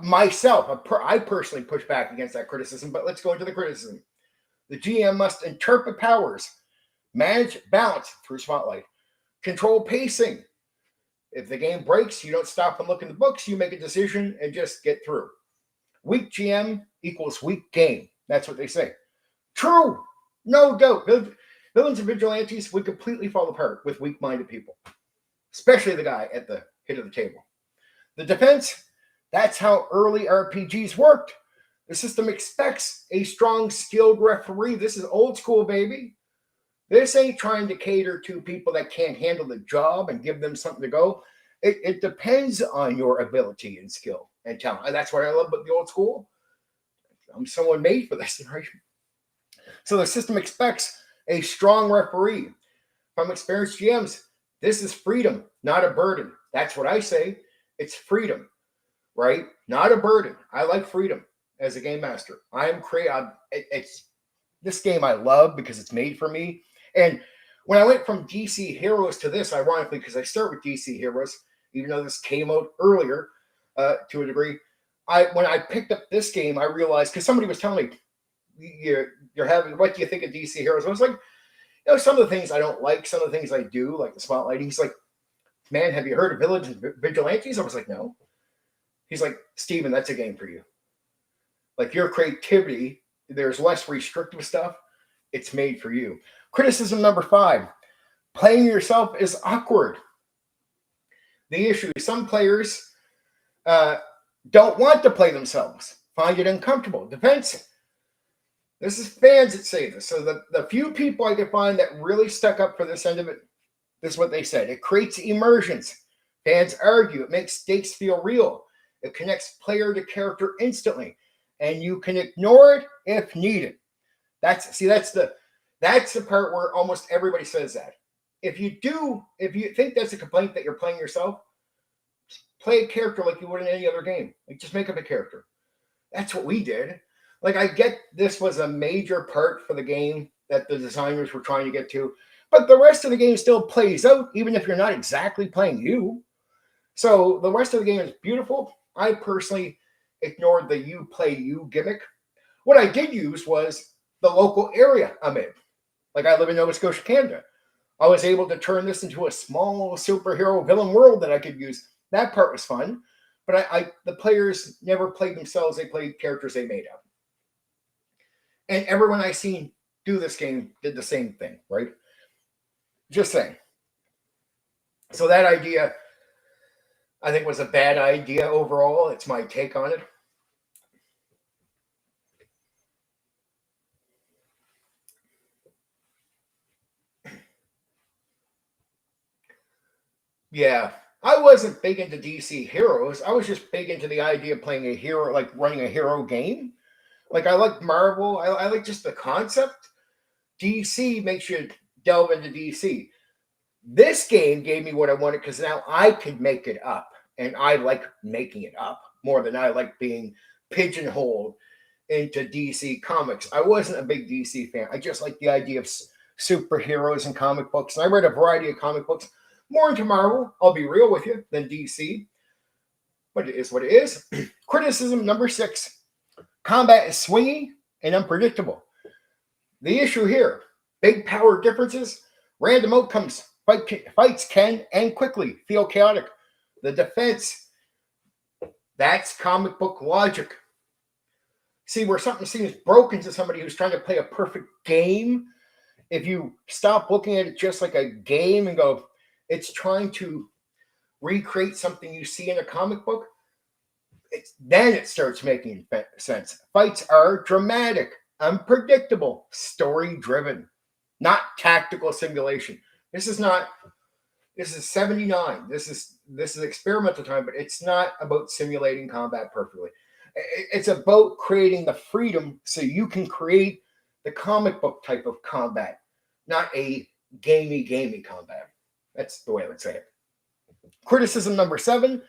Myself, I personally push back against that criticism, but let's go into the criticism. The GM must interpret powers, manage balance through Spotlight, control pacing. If the game breaks, you don't stop and look in the books, you make a decision and just get through. Weak GM equals weak game. That's what they say. True, no doubt. Villains and Vigilantes would completely fall apart with weak-minded people, especially the guy at the head of the table. The defense, that's how early RPGs worked. The system expects a strong, skilled referee. This is old school, baby. This ain't trying to cater to people that can't handle the job and give them something to go. It depends on your ability and skill and talent. And that's what I love about the old school. I'm someone made for this, right? So the system expects a strong referee. From experienced GMs, this is freedom, not a burden. That's what I say. It's freedom, right? Not a burden. I like freedom as a game master. It's this game I love because it's made for me. And when I went from DC Heroes to this, ironically, because I start with DC Heroes, even though this came out earlier to a degree, when I picked up this game, I realized, because somebody was telling me, you're having, what do you think of DC Heroes? I was like, some of the things I don't like, some of the things I do, like the spotlighting. He's like, man, have you heard of Village and Vigilantes? I was like, no. He's like, Steven, that's a game for you. Like your creativity, there's less restrictive stuff. It's made for you. Criticism number 5, playing yourself is awkward. The issue is some players don't want to play themselves, find it uncomfortable. Defense. This is fans that say this. So the few people I could find that really stuck up for this end of it, this is what they said. It creates immersions. Fans argue. It makes stakes feel real. It connects player to character instantly. And you can ignore it if needed. That's the part where almost everybody says that. If you think that's a complaint that you're playing yourself, play a character like you would in any other game. Like just make up a character. That's what we did. Like I get this was a major part for the game that the designers were trying to get to, but the rest of the game still plays out even if you're not exactly playing you. So the rest of the game is beautiful. I personally ignored the you play you gimmick. What I did use was the local area I'm in. Like I live in Nova Scotia, Canada. I was able to turn this into a small superhero villain world that I could use. That part was fun. But the players never played themselves. They played characters they made up. And everyone I seen do this game did the same thing, right? Just saying. So that idea, I think, was a bad idea overall. It's my take on it. Yeah, I wasn't big into DC Heroes. I was just big into the idea of playing a hero, like running a hero game. Like I like Marvel. I like just the concept. DC makes you delve into DC. This game gave me what I wanted because now I could make it up. And I like making it up more than I like being pigeonholed into DC comics. I wasn't a big DC fan. I just like the idea of superheroes and comic books. And I read a variety of comic books. More into Marvel, I'll be real with you, than DC. But it is what it is. Criticism number 6. Combat is swingy and unpredictable. The issue here, big power differences, random outcomes. Fights can and quickly feel chaotic. The defense, that's comic book logic. See, where something seems broken to somebody who's trying to play a perfect game, if you stop looking at it just like a game and go, it's trying to recreate something you see in a comic book, then it starts making sense. Fights are dramatic, unpredictable, story-driven, not tactical simulation. This is 79. This is experimental time, but it's not about simulating combat perfectly. It's about creating the freedom so you can create the comic book type of combat, not a gamey combat. That's the way I would say it. Criticism number 7,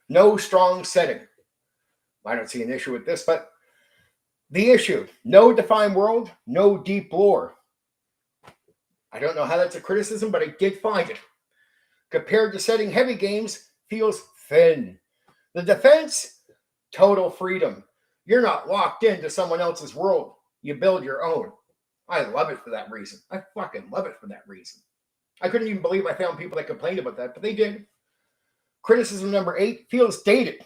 no strong setting. I don't see an issue with this, but the issue, no defined world, no deep lore. I don't know how that's a criticism, but I did find it. Compared to setting heavy games, feels thin. The defense, total freedom. You're not locked into someone else's world. You build your own. I love it for that reason. I fucking love it for that reason. I couldn't even believe I found people that complained about that, but they did. Criticism number 8, feels dated.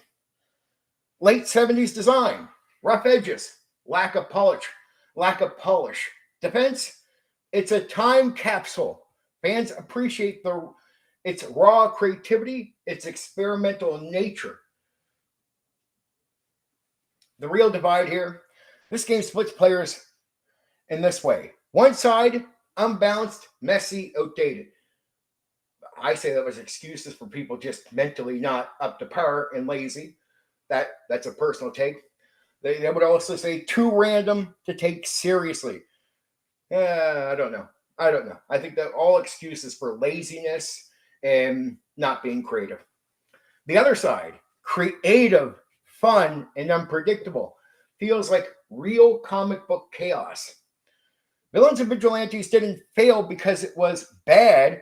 Late 70s design, rough edges, lack of polish. Defense, it's a time capsule. Fans appreciate its raw creativity, its experimental nature. The real divide here, this game splits players in this way. One side, unbalanced, messy, outdated. I say that was excuses for people just mentally not up to par and lazy. That's a personal take. They would also say too random to take seriously. I don't know. I think that all excuses for laziness and not being creative. The other side, creative, fun, and unpredictable. Feels like real comic book chaos. Villains and Vigilantes didn't fail because it was bad.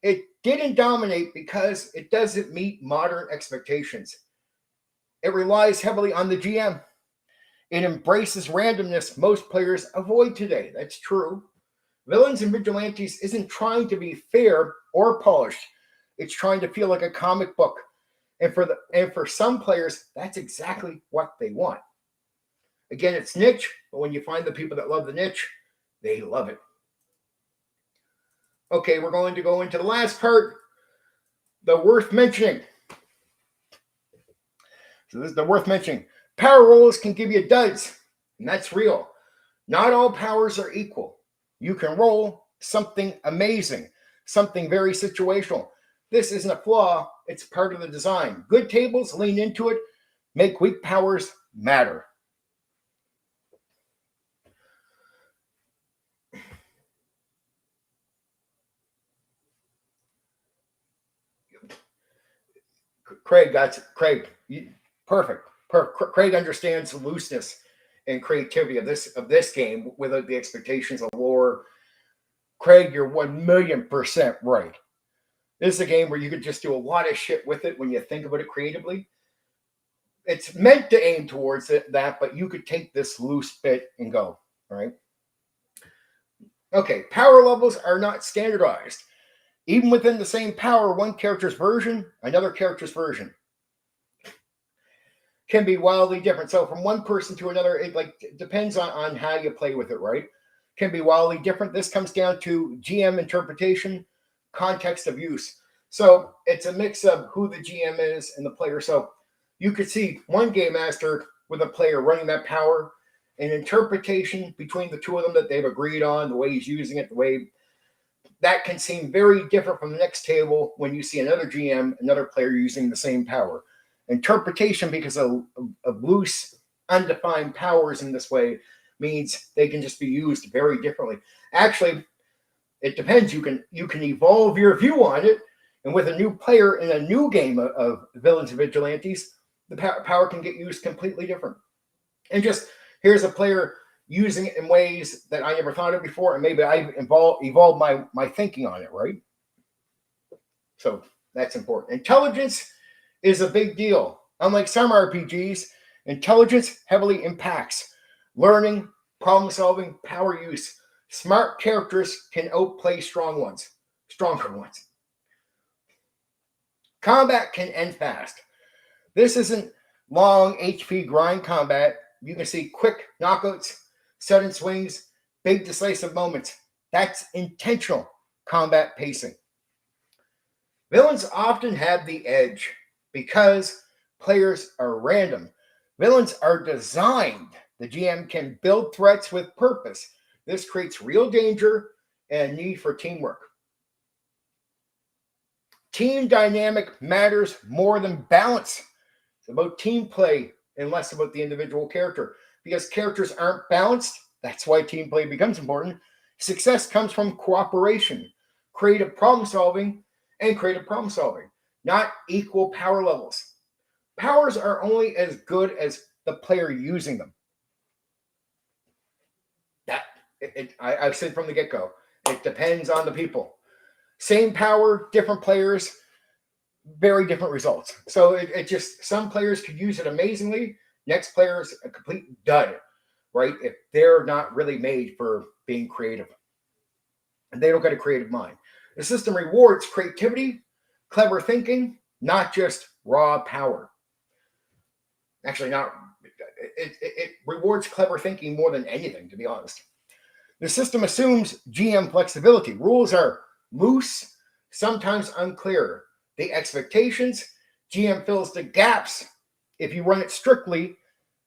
It didn't dominate because it doesn't meet modern expectations. It relies heavily on the GM. It embraces randomness most players avoid today. That's true. Villains and Vigilantes isn't trying to be fair or polished. It's trying to feel like a comic book. And for some players, that's exactly what they want. Again, it's niche, but when you find the people that love the niche, they love it. Okay, we're going to go into the last part, the worth mentioning. So this is the worth mentioning. Power rolls can give you duds, and that's real. Not all powers are equal. You can roll something amazing, something very situational. This isn't a flaw, it's part of the design. Good tables lean into it, make weak powers matter. Craig, perfect. Craig understands the looseness and creativity of this game without the expectations of lore. Craig, you're 1,000,000% right. This is a game where you could just do a lot of shit with it when you think about it creatively. It's meant to aim towards that, but you could take this loose bit and go, all right? Okay, power levels are not standardized. Even within the same power, one character's version, another character's version can be wildly different. So from one person to another, it depends on how you play with it, right? Can be wildly different. This comes down to GM interpretation, context of use. So it's a mix of who the GM is and the player. So you could see one game master with a player running that power, an interpretation between the two of them that they've agreed on, the way he's using it, the way that can seem very different from the next table when you see another GM, another player using the same power. Interpretation, because of loose, undefined powers in this way, means they can just be used very differently. Actually, it depends. You can evolve your view on it, and with a new player in a new game of Villains and Vigilantes, the power can get used completely different. And just here's a player using it in ways that I never thought of before, and maybe I've evolved my thinking on it, right? So that's important. Intelligence is a big deal. Unlike some RPGs, intelligence heavily impacts learning, problem solving, power use. Smart characters can outplay stronger ones. Combat can end fast. This isn't long HP grind combat. You can see quick knockouts, sudden swings, big decisive moments. That's intentional combat pacing. Villains often have the edge because players are random. Villains are designed. The GM can build threats with purpose. This creates real danger and a need for teamwork. Team dynamic matters more than balance. It's about team play and less about the individual character. Because characters aren't balanced, that's why team play becomes important. Success comes from cooperation, creative problem solving, not equal power levels. Powers are only as good as the player using them. I've said from the get-go, it depends on the people. Same power, different players. very different results. So it just, some players could use it amazingly. Next player is a complete dud, right? If they're not really made for being creative. And they don't get a creative mind. The system rewards creativity, clever thinking, not just raw power. Actually, not. It rewards clever thinking more than anything, to be honest. The system assumes GM flexibility. Rules are loose, sometimes unclear. The expectations, GM fills the gaps. If you run it strictly,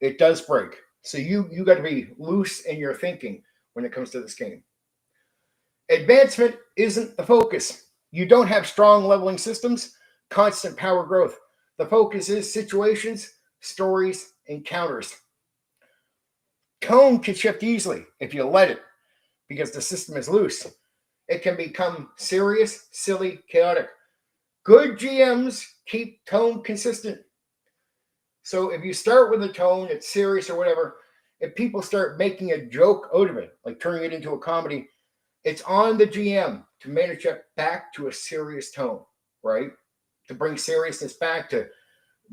it does break. So you got to be loose in your thinking when it comes to this game. Advancement isn't the focus. You don't have strong leveling systems, constant power growth. The focus is situations, stories, encounters. Tone can shift easily if you let it, because the system is loose. It can become serious, silly, chaotic. Good GMs keep tone consistent. So if you start with a tone, it's serious or whatever, if people start making a joke out of it, like turning it into a comedy, it's on the GM to manage it back to a serious tone, right? To bring seriousness back, to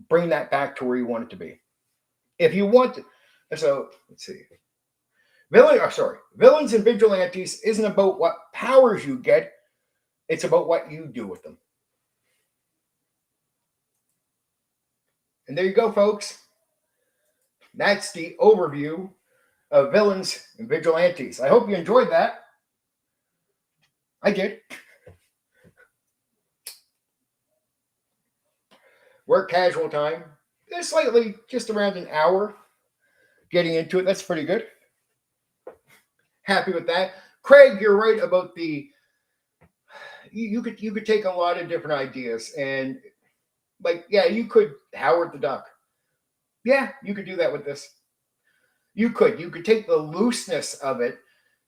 bring that back to where you want it to be. If you want to, so let's see. Villains and Vigilantes isn't about what powers you get, it's about what you do with them. And there you go, folks. That's the overview of Villains and Vigilantes. I hope you enjoyed that. I did. Work casual time. It's slightly just around an hour getting into it. That's pretty good. Happy with that. Craig, you're right about the you could take a lot of different ideas and like, yeah, you could Howard the Duck. Yeah, you could do that with this. You could take the looseness of it,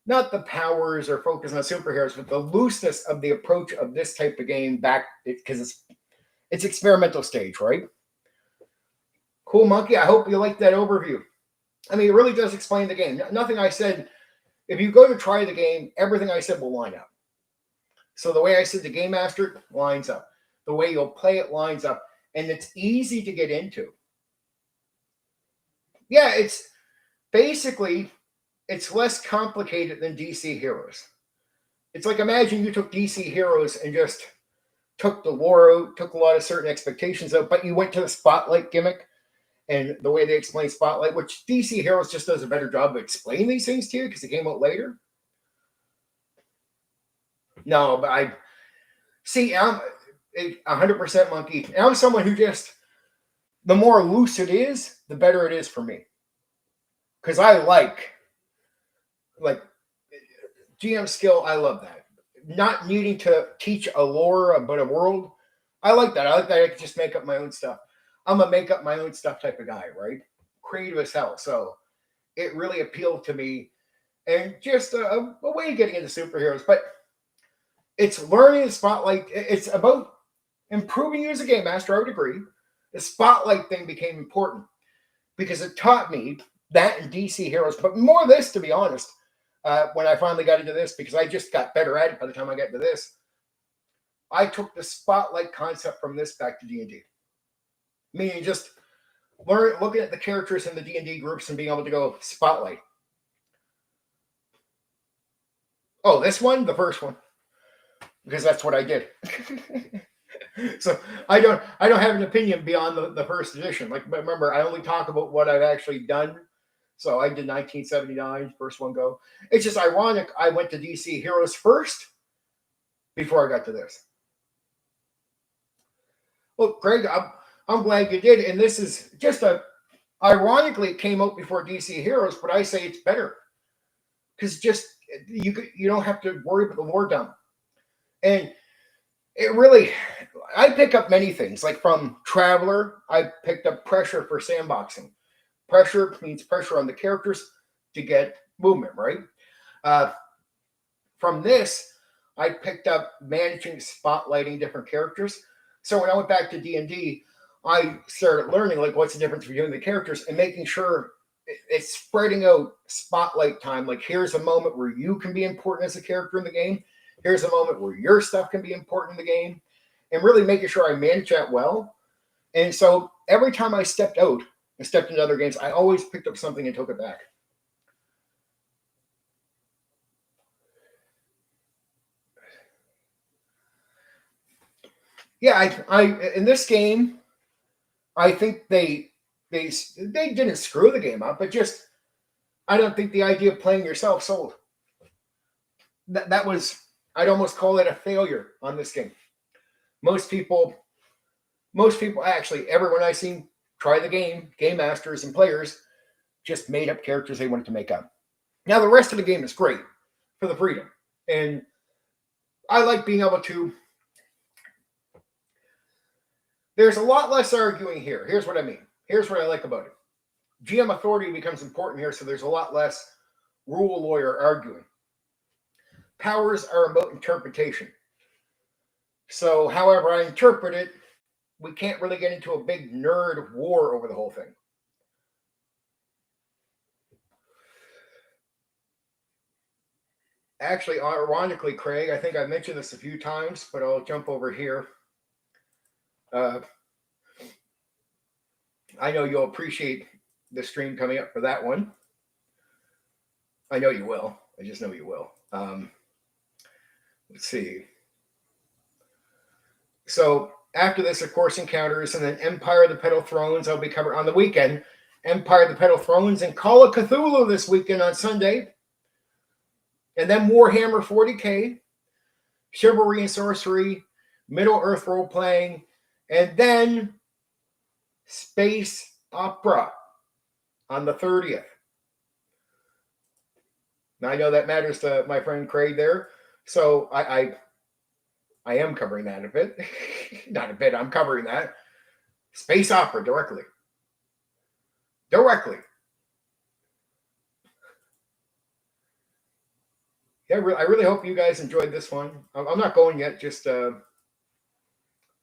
not the powers or focus on superheroes, but the looseness of the approach of this type of game back, because it's experimental stage, right? Cool, Monkey. I hope you like that overview. I mean, it really does explain the game. Nothing I said, if you go to try the game, everything I said will line up. So the way I said the Game Master lines up. The way you'll play it lines up. And it's easy to get into. Yeah, it's basically, it's less complicated than DC Heroes. It's like, imagine you took DC Heroes and just took the lore out, took a lot of certain expectations out, but you went to the Spotlight gimmick and the way they explain Spotlight, which DC Heroes just does a better job of explaining these things to you because it came out later. No, but I'm 100% Monkey. And I'm someone who just, the more loose it is, the better it is for me. Because I like GM skill, I love that. Not needing to teach a lore about a world. I like that. I like that I can just make up my own stuff. I'm a make up my own stuff type of guy, right? Creative as hell. So it really appealed to me. And just a way of getting into superheroes. But it's learning the Spotlight. It's about improving you as a game master, I would agree. The Spotlight thing became important because it taught me that in DC Heroes, but more of this, to be honest, when I finally got into this, because I just got better at it by the time I got into this. I took the Spotlight concept from this back to D&D. Meaning just looking at the characters in the D&D groups and being able to go Spotlight. Oh, this one? The first one. Because that's what I did. So I don't have an opinion beyond the first edition. Like, remember, I only talk about what I've actually done. So I did 1979, first one go. It's just ironic I went to DC Heroes first before I got to this. Well, Greg, I'm glad you did. And this is just ironically, it came out before DC Heroes, but I say it's better. Because just, you don't have to worry about the lore dump. And it really, I pick up many things. Like from Traveler, I picked up pressure for sandboxing. Pressure means pressure on the characters to get movement, right? From this, I picked up managing, spotlighting different characters. So when I went back to D&D, I started learning, like, what's the difference between the characters and making sure it's spreading out spotlight time. Like, here's a moment where you can be important as a character in the game. Here's a moment where your stuff can be important in the game. and really making sure I manage that well. And so every time I stepped out and stepped into other games, I always picked up something and took it back. Yeah, I in this game, I think they didn't screw the game up, but just I don't think the idea of playing yourself sold. That was, I'd almost call it a failure on this game. Most people actually, everyone I've seen try the game masters and players just made up characters they wanted to make up. Now the rest of the game is great for the freedom, and I like being able to. There's a lot less arguing here. Here's what I mean. Here's what I like about it. GM authority becomes important here, so there's a lot less rule lawyer arguing. Powers are about interpretation. So, however I interpret it, we can't really get into a big nerd war over the whole thing. Actually, ironically, Craig, I think I've mentioned this a few times, but I'll jump over here. I know you'll appreciate the stream coming up for that one. I know you will. I just know you will. Let's see. So after this, of course, Encounters, and then Empire of the Petal Thrones I'll be covering on the weekend. Empire of the Petal Thrones and Call of Cthulhu this weekend on Sunday. And then Warhammer 40K, Chivalry and Sorcery, Middle Earth role-playing, and then Space Opera on the 30th. Now, I know that matters to my friend Craig there, so I am covering that a bit. Not a bit, I'm covering that. Space Opera directly. Yeah, I really hope you guys enjoyed this one. I'm not going yet, just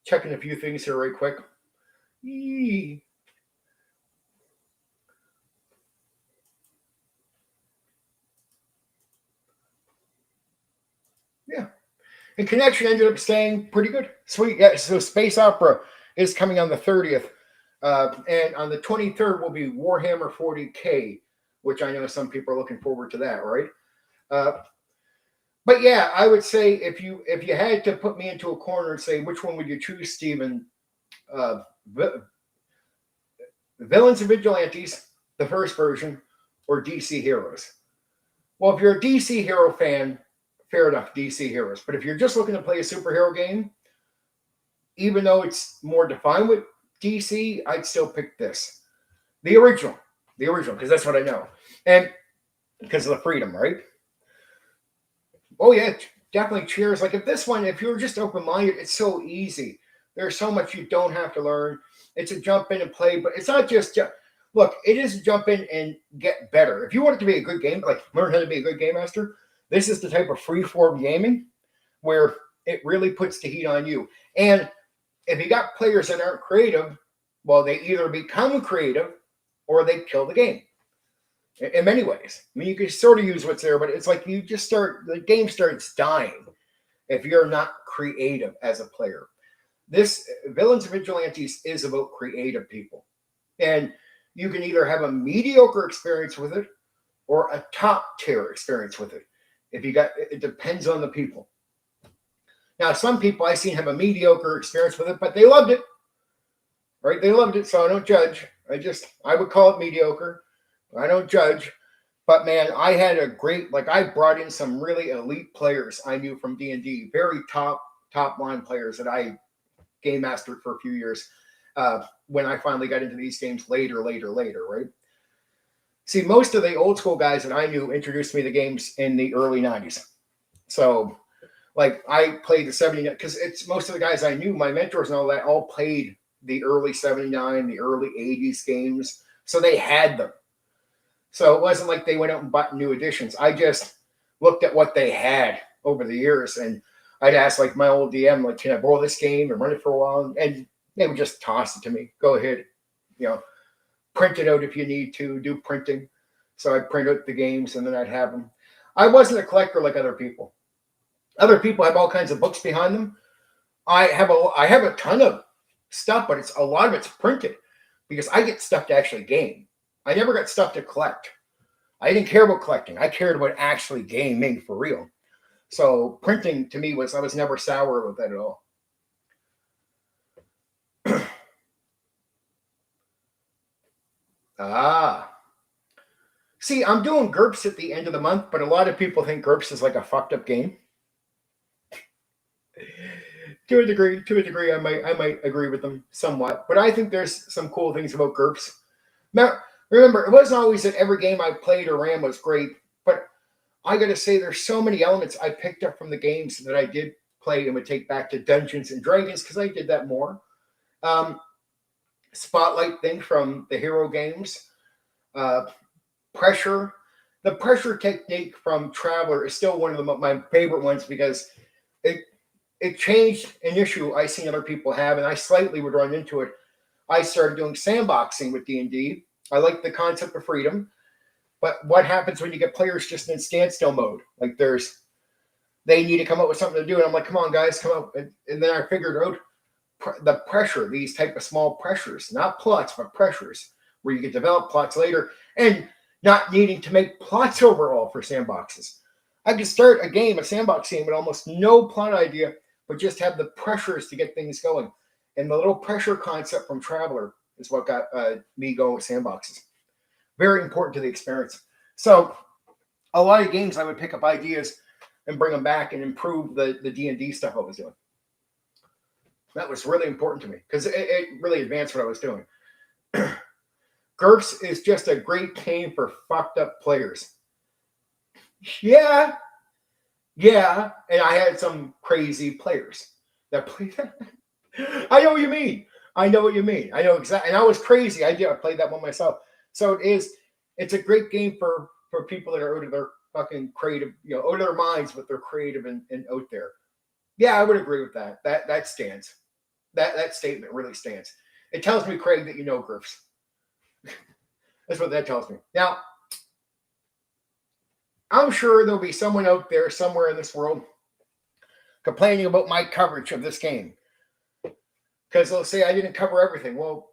checking a few things here right quick. Yee. Yeah. And Connection ended up staying pretty good. Sweet. Yeah, so Space Opera is coming on the 30th. And on the 23rd will be Warhammer 40K, which I know some people are looking forward to that, right? But yeah, I would say if you had to put me into a corner and say which one would you choose, Stephen, Villains and Vigilantes, the first version, or DC Heroes? Well, if you're a DC hero fan, fair enough, DC Heroes. But if you're just looking to play a superhero game, even though it's more defined with DC, I'd still pick this. The original, because that's what I know. And because of the freedom, right? Oh, yeah, definitely cheers. Like if you're just open-minded, it's so easy. There's so much you don't have to learn. It's a jump in and play, but it's not just, look, it is jump in and get better. If you want it to be a good game, like learn how to be a good game master, this is the type of free-form gaming where it really puts the heat on you. And if you got players that aren't creative, well, they either become creative or they kill the game. In many ways. I mean, you can sort of use what's there, but it's like the game starts dying if you're not creative as a player. This Villains and Vigilantes is about creative people. And you can either have a mediocre experience with it or a top tier experience with it. It depends on the people. Now, some people I've seen have a mediocre experience with it, but they loved it. Right? They loved it, so I don't judge. I would call it mediocre. I don't judge, but man, I had a great, I brought in some really elite players I knew from D&D, very top line players that I game mastered for a few years when I finally got into these games later, right? See, most of the old school guys that I knew introduced me to games in the early 90s. So, I played the 79, because it's most of the guys I knew, my mentors and all that, all played the early 79, the early 80s games. So they had them. So it wasn't like they went out and bought new editions. I just looked at what they had over the years, and I'd ask my old DM, can I borrow this game and run it for a while? And they would just toss it to me. Go ahead, print it out if you need to, do printing. So I'd print out the games and then I'd have them. I wasn't a collector like other people. Other people have all kinds of books behind them. I have a ton of stuff, but a lot of it's printed because I get stuff to actually game. I never got stuff to collect. I didn't care about collecting. I cared about actually gaming for real. So printing to me I was never sour with that at all. See, I'm doing GURPS at the end of the month, but a lot of people think GURPS is like a fucked up game. To a degree, I might agree with them somewhat, but I think there's some cool things about GURPS. Now, remember, it wasn't always that every game I played or ran was great, but I got to say, there's so many elements I picked up from the games that I did play and would take back to Dungeons and Dragons because I did that more. Spotlight thing from the Hero games. Pressure. The pressure technique from Traveler is still one of my favorite ones because it changed an issue I seen other people have, and I slightly would run into it. I started doing sandboxing with D&D. I like the concept of freedom, but what happens when you get players just in standstill mode? Like they need to come up with something to do, and I'm like, come on, guys, come up. And then I figured out the pressure, these type of small pressures, not plots, but pressures, where you can develop plots later, and not needing to make plots overall for sandboxes. I could start a sandbox game with almost no plot idea, but just have the pressures to get things going. And the little pressure concept from Traveler is what got me going with sandboxes. Very important to the experience. So a lot of games I would pick up ideas and bring them back and improve the D&D stuff I was doing. That was really important to me because it really advanced what I was doing. GURPS is just a great game for fucked up players. Yeah, and I had some crazy players that played that. I know what you mean. I know exactly. And I was crazy. I played that one myself. So it's a great game for people that are out of their fucking creative, out of their minds, but they're creative and out there. Yeah, I would agree with that. That stands. That statement really stands. It tells me, Craig, that you know GURPS. That's what that tells me. Now, I'm sure there'll be someone out there somewhere in this world complaining about my coverage of this game. Because they'll say I didn't cover everything. Well,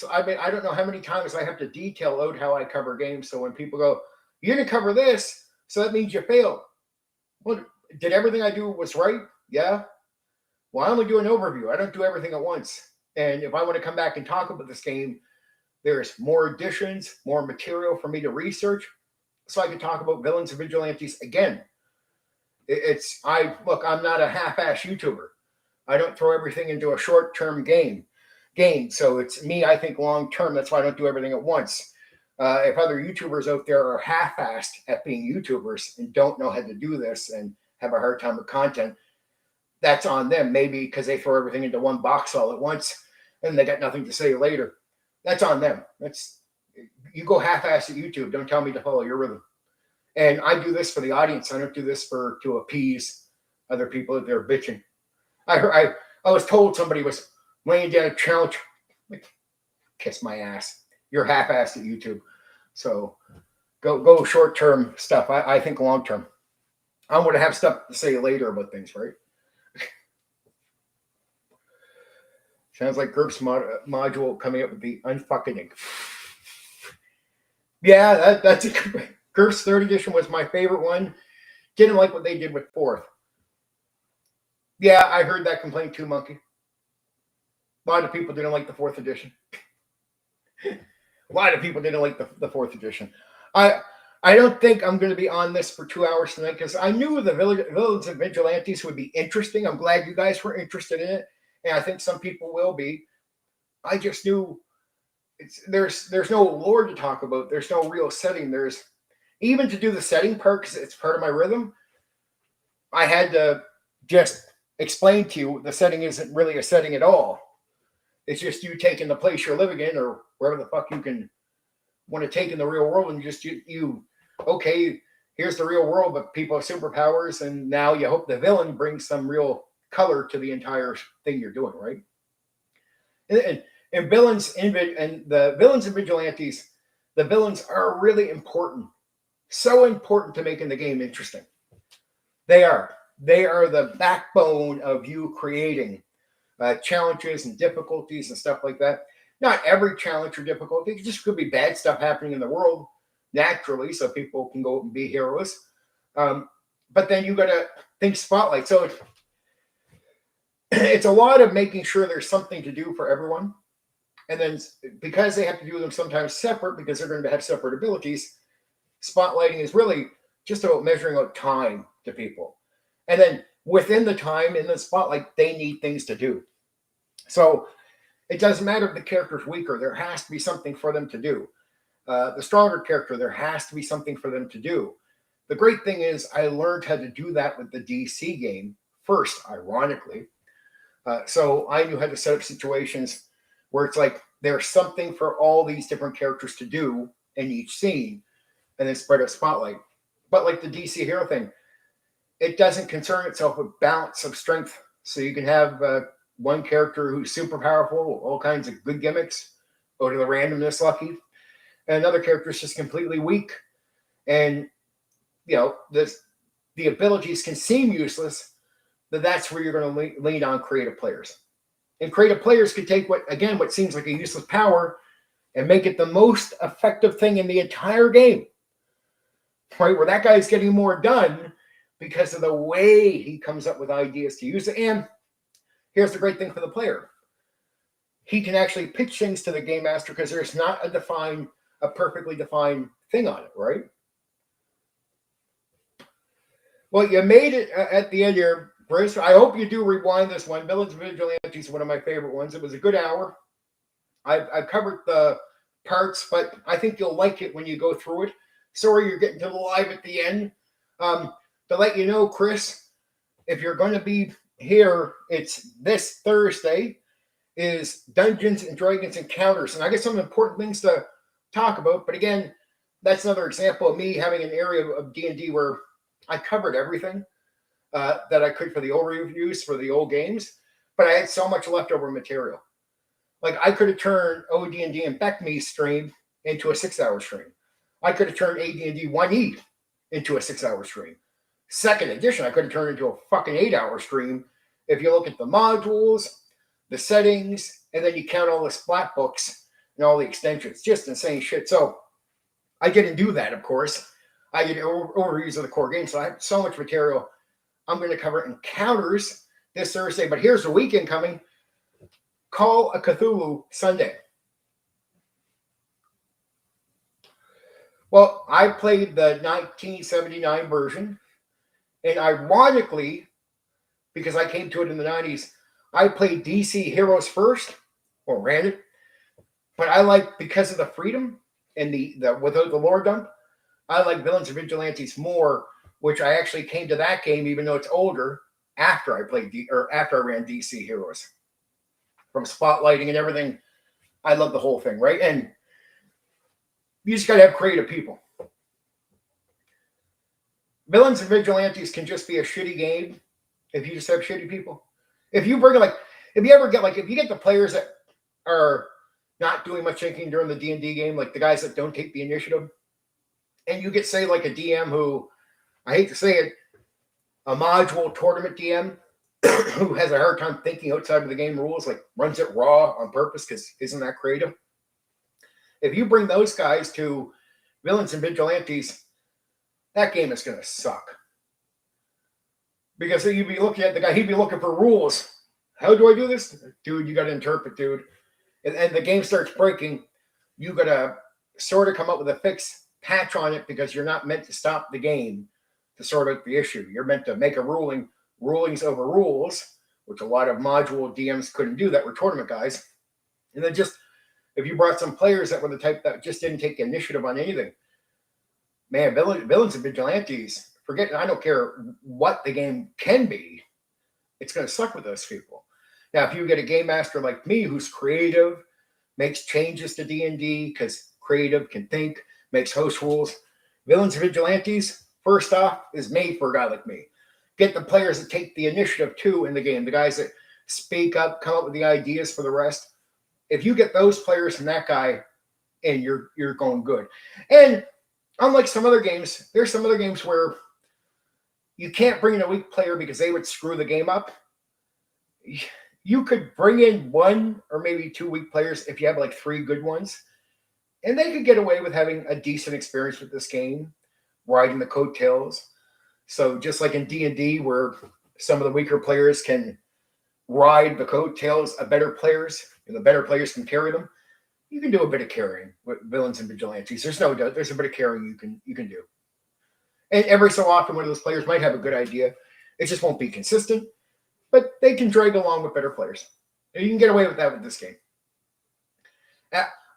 I don't know how many times I have to detail out how I cover games. So when people go, you didn't cover this, so that means you failed. Well, did everything I do was right? Yeah. Well, I only do an overview. I don't do everything at once. And if I want to come back and talk about this game, there's more additions, more material for me to research, so I can talk about Villains and Vigilantes again. I'm not a half-ass YouTuber. I don't throw everything into a short-term game. So it's me, I think, long-term. That's why I don't do everything at once. If other YouTubers out there are half-assed at being YouTubers and don't know how to do this and have a hard time with content, that's on them. Maybe because they throw everything into one box all at once and they got nothing to say later. That's on them. You go half-assed at YouTube. Don't tell me to follow your rhythm. And I do this for the audience. I don't do this to appease other people that they're bitching. I was told somebody was laying down a challenge. Kiss my ass. You're half-assed at YouTube. So go short-term stuff. I think long-term. I'm going to have stuff to say later about things, right? Sounds like GURPS module coming up with the unfucking. Yeah, that's a good. GURPS 3rd edition was my favorite one. Didn't like what they did with 4th. Yeah, I heard that complaint too, Monkey. A lot of people didn't like the 4th edition. A lot of people didn't like the 4th edition. I don't think I'm going to be on this for 2 hours tonight because I knew the Villains and Vigilantes would be interesting. I'm glad you guys were interested in it. And I think some people will be. I just knew there's no lore to talk about. There's no real setting. There's even to do the setting part because it's part of my rhythm. I had to just explain to you the setting isn't really a setting at all. It's just you taking the place you're living in or wherever the fuck you can want to take in the real world and just okay, here's the real world, but people have superpowers, and now you hope the villain brings some real color to the entire thing you're doing, right? And villains and the Villains and Vigilantes, the villains are really important. So important to making the game interesting. They are. they are the backbone of you creating challenges and difficulties and stuff like that. Not every challenge or difficulty, it just could be bad stuff happening in the world naturally, so people can go and be heroes. But then you got to think spotlight. So it's a lot of making sure there's something to do for everyone. And then because they have to do them sometimes separate, because they're going to have separate abilities, spotlighting is really just about measuring out time to people. And then within the time in the spotlight, they need things to do. So it doesn't matter if the character's weaker, there has to be something for them to do. The stronger character, there has to be something for them to do. The great thing is I learned how to do that with the DC game first, ironically. So I knew how to set up situations where it's like there's something for all these different characters to do in each scene, and then spread out spotlight. But like the DC hero thing, it doesn't concern itself with balance of strength. So you can have one character who's super powerful, all kinds of good gimmicks, go to the randomness lucky, and another character is just completely weak. And you know, the abilities can seem useless, but that's where you're going to lean on creative players. And creative players could take what seems like a useless power and make it the most effective thing in the entire game. Right? Where that guy's getting more done because of the way he comes up with ideas to use it. And here's the great thing for the player. He can actually pitch things to the game master because there's not a perfectly defined thing on it, right? Well, you made it at the end here, Bruce. I hope you do rewind this one. Villains and Vigilantes is one of my favorite ones. It was a good hour. I've covered the parts, but I think you'll like it when you go through it. Sorry you're getting to the live at the end. To let you know, Chris, if you're going to be here, it's this Thursday, is Dungeons and Dragons Encounters. And I got some important things to talk about. But again, that's another example of me having an area of D&D where I covered everything that I could for the old reviews for the old games, but I had so much leftover material. Like I could have turned OD&D and Beckme's stream into a 6-hour stream. I could have turned AD&D 1E into a 6-hour stream. Second edition, I could have turned into a fucking 8-hour stream. If you look at the modules, the settings, and then you count all the splat books and all the extensions, just insane shit. So I didn't do that, of course. I did overviews of the core game, so I have so much material. I'm going to cover Encounters this Thursday, but here's the weekend coming. Call a Cthulhu Sunday. Well, I played the 1979 version, and ironically, because I came to it in the 90s, I played DC Heroes first, or ran it, but I like, because of the freedom and the without the lore dump, I like Villains and Vigilantes more, which I actually came to that game, even though it's older, after I ran DC Heroes. From spotlighting and everything, I love the whole thing, right? And you just got to have creative people. Villains and Vigilantes can just be a shitty game if you just have shitty people. If you bring if you get the players that are not doing much thinking during the D&D game, like the guys that don't take the initiative, and you get, say, like a DM who, I hate to say it, a module tournament DM who has a hard time thinking outside of the game rules, like runs it raw on purpose because isn't that creative? If you bring those guys to Villains and Vigilantes, that game is going to suck. Because you'd be looking at the guy, he'd be looking for rules. How do I do this? Dude, you got to interpret, dude. And the game starts breaking. You got to sort of come up with a fix, patch on it, because you're not meant to stop the game to sort out the issue. You're meant to make a ruling, rulings over rules, which a lot of module DMs couldn't do, that were tournament guys. And then just, if you brought some players that were the type that just didn't take initiative on anything, man, Villains and Vigilantes, I don't care what the game can be, it's going to suck with those people. Now, if you get a game master like me who's creative, makes changes to D&D because creative, can think, makes host rules, Villains and Vigilantes, first off, is made for a guy like me. Get the players that take the initiative too in the game, the guys that speak up, come up with the ideas for the rest. If you get those players and that guy, and you're going good. And unlike some other games, there's some other games where you can't bring in a weak player because they would screw the game up. You could bring in one or maybe two weak players if you have like three good ones, and they could get away with having a decent experience with this game, riding the coattails. So just like in D&D, where some of the weaker players can ride the coattails of better players, and the better players can carry them, you can do a bit of carrying with villains and vigilantes. There's no doubt. There's a bit of carrying you can do. And every so often, one of those players might have a good idea. It just won't be consistent, but they can drag along with better players. And you can get away with that with this game.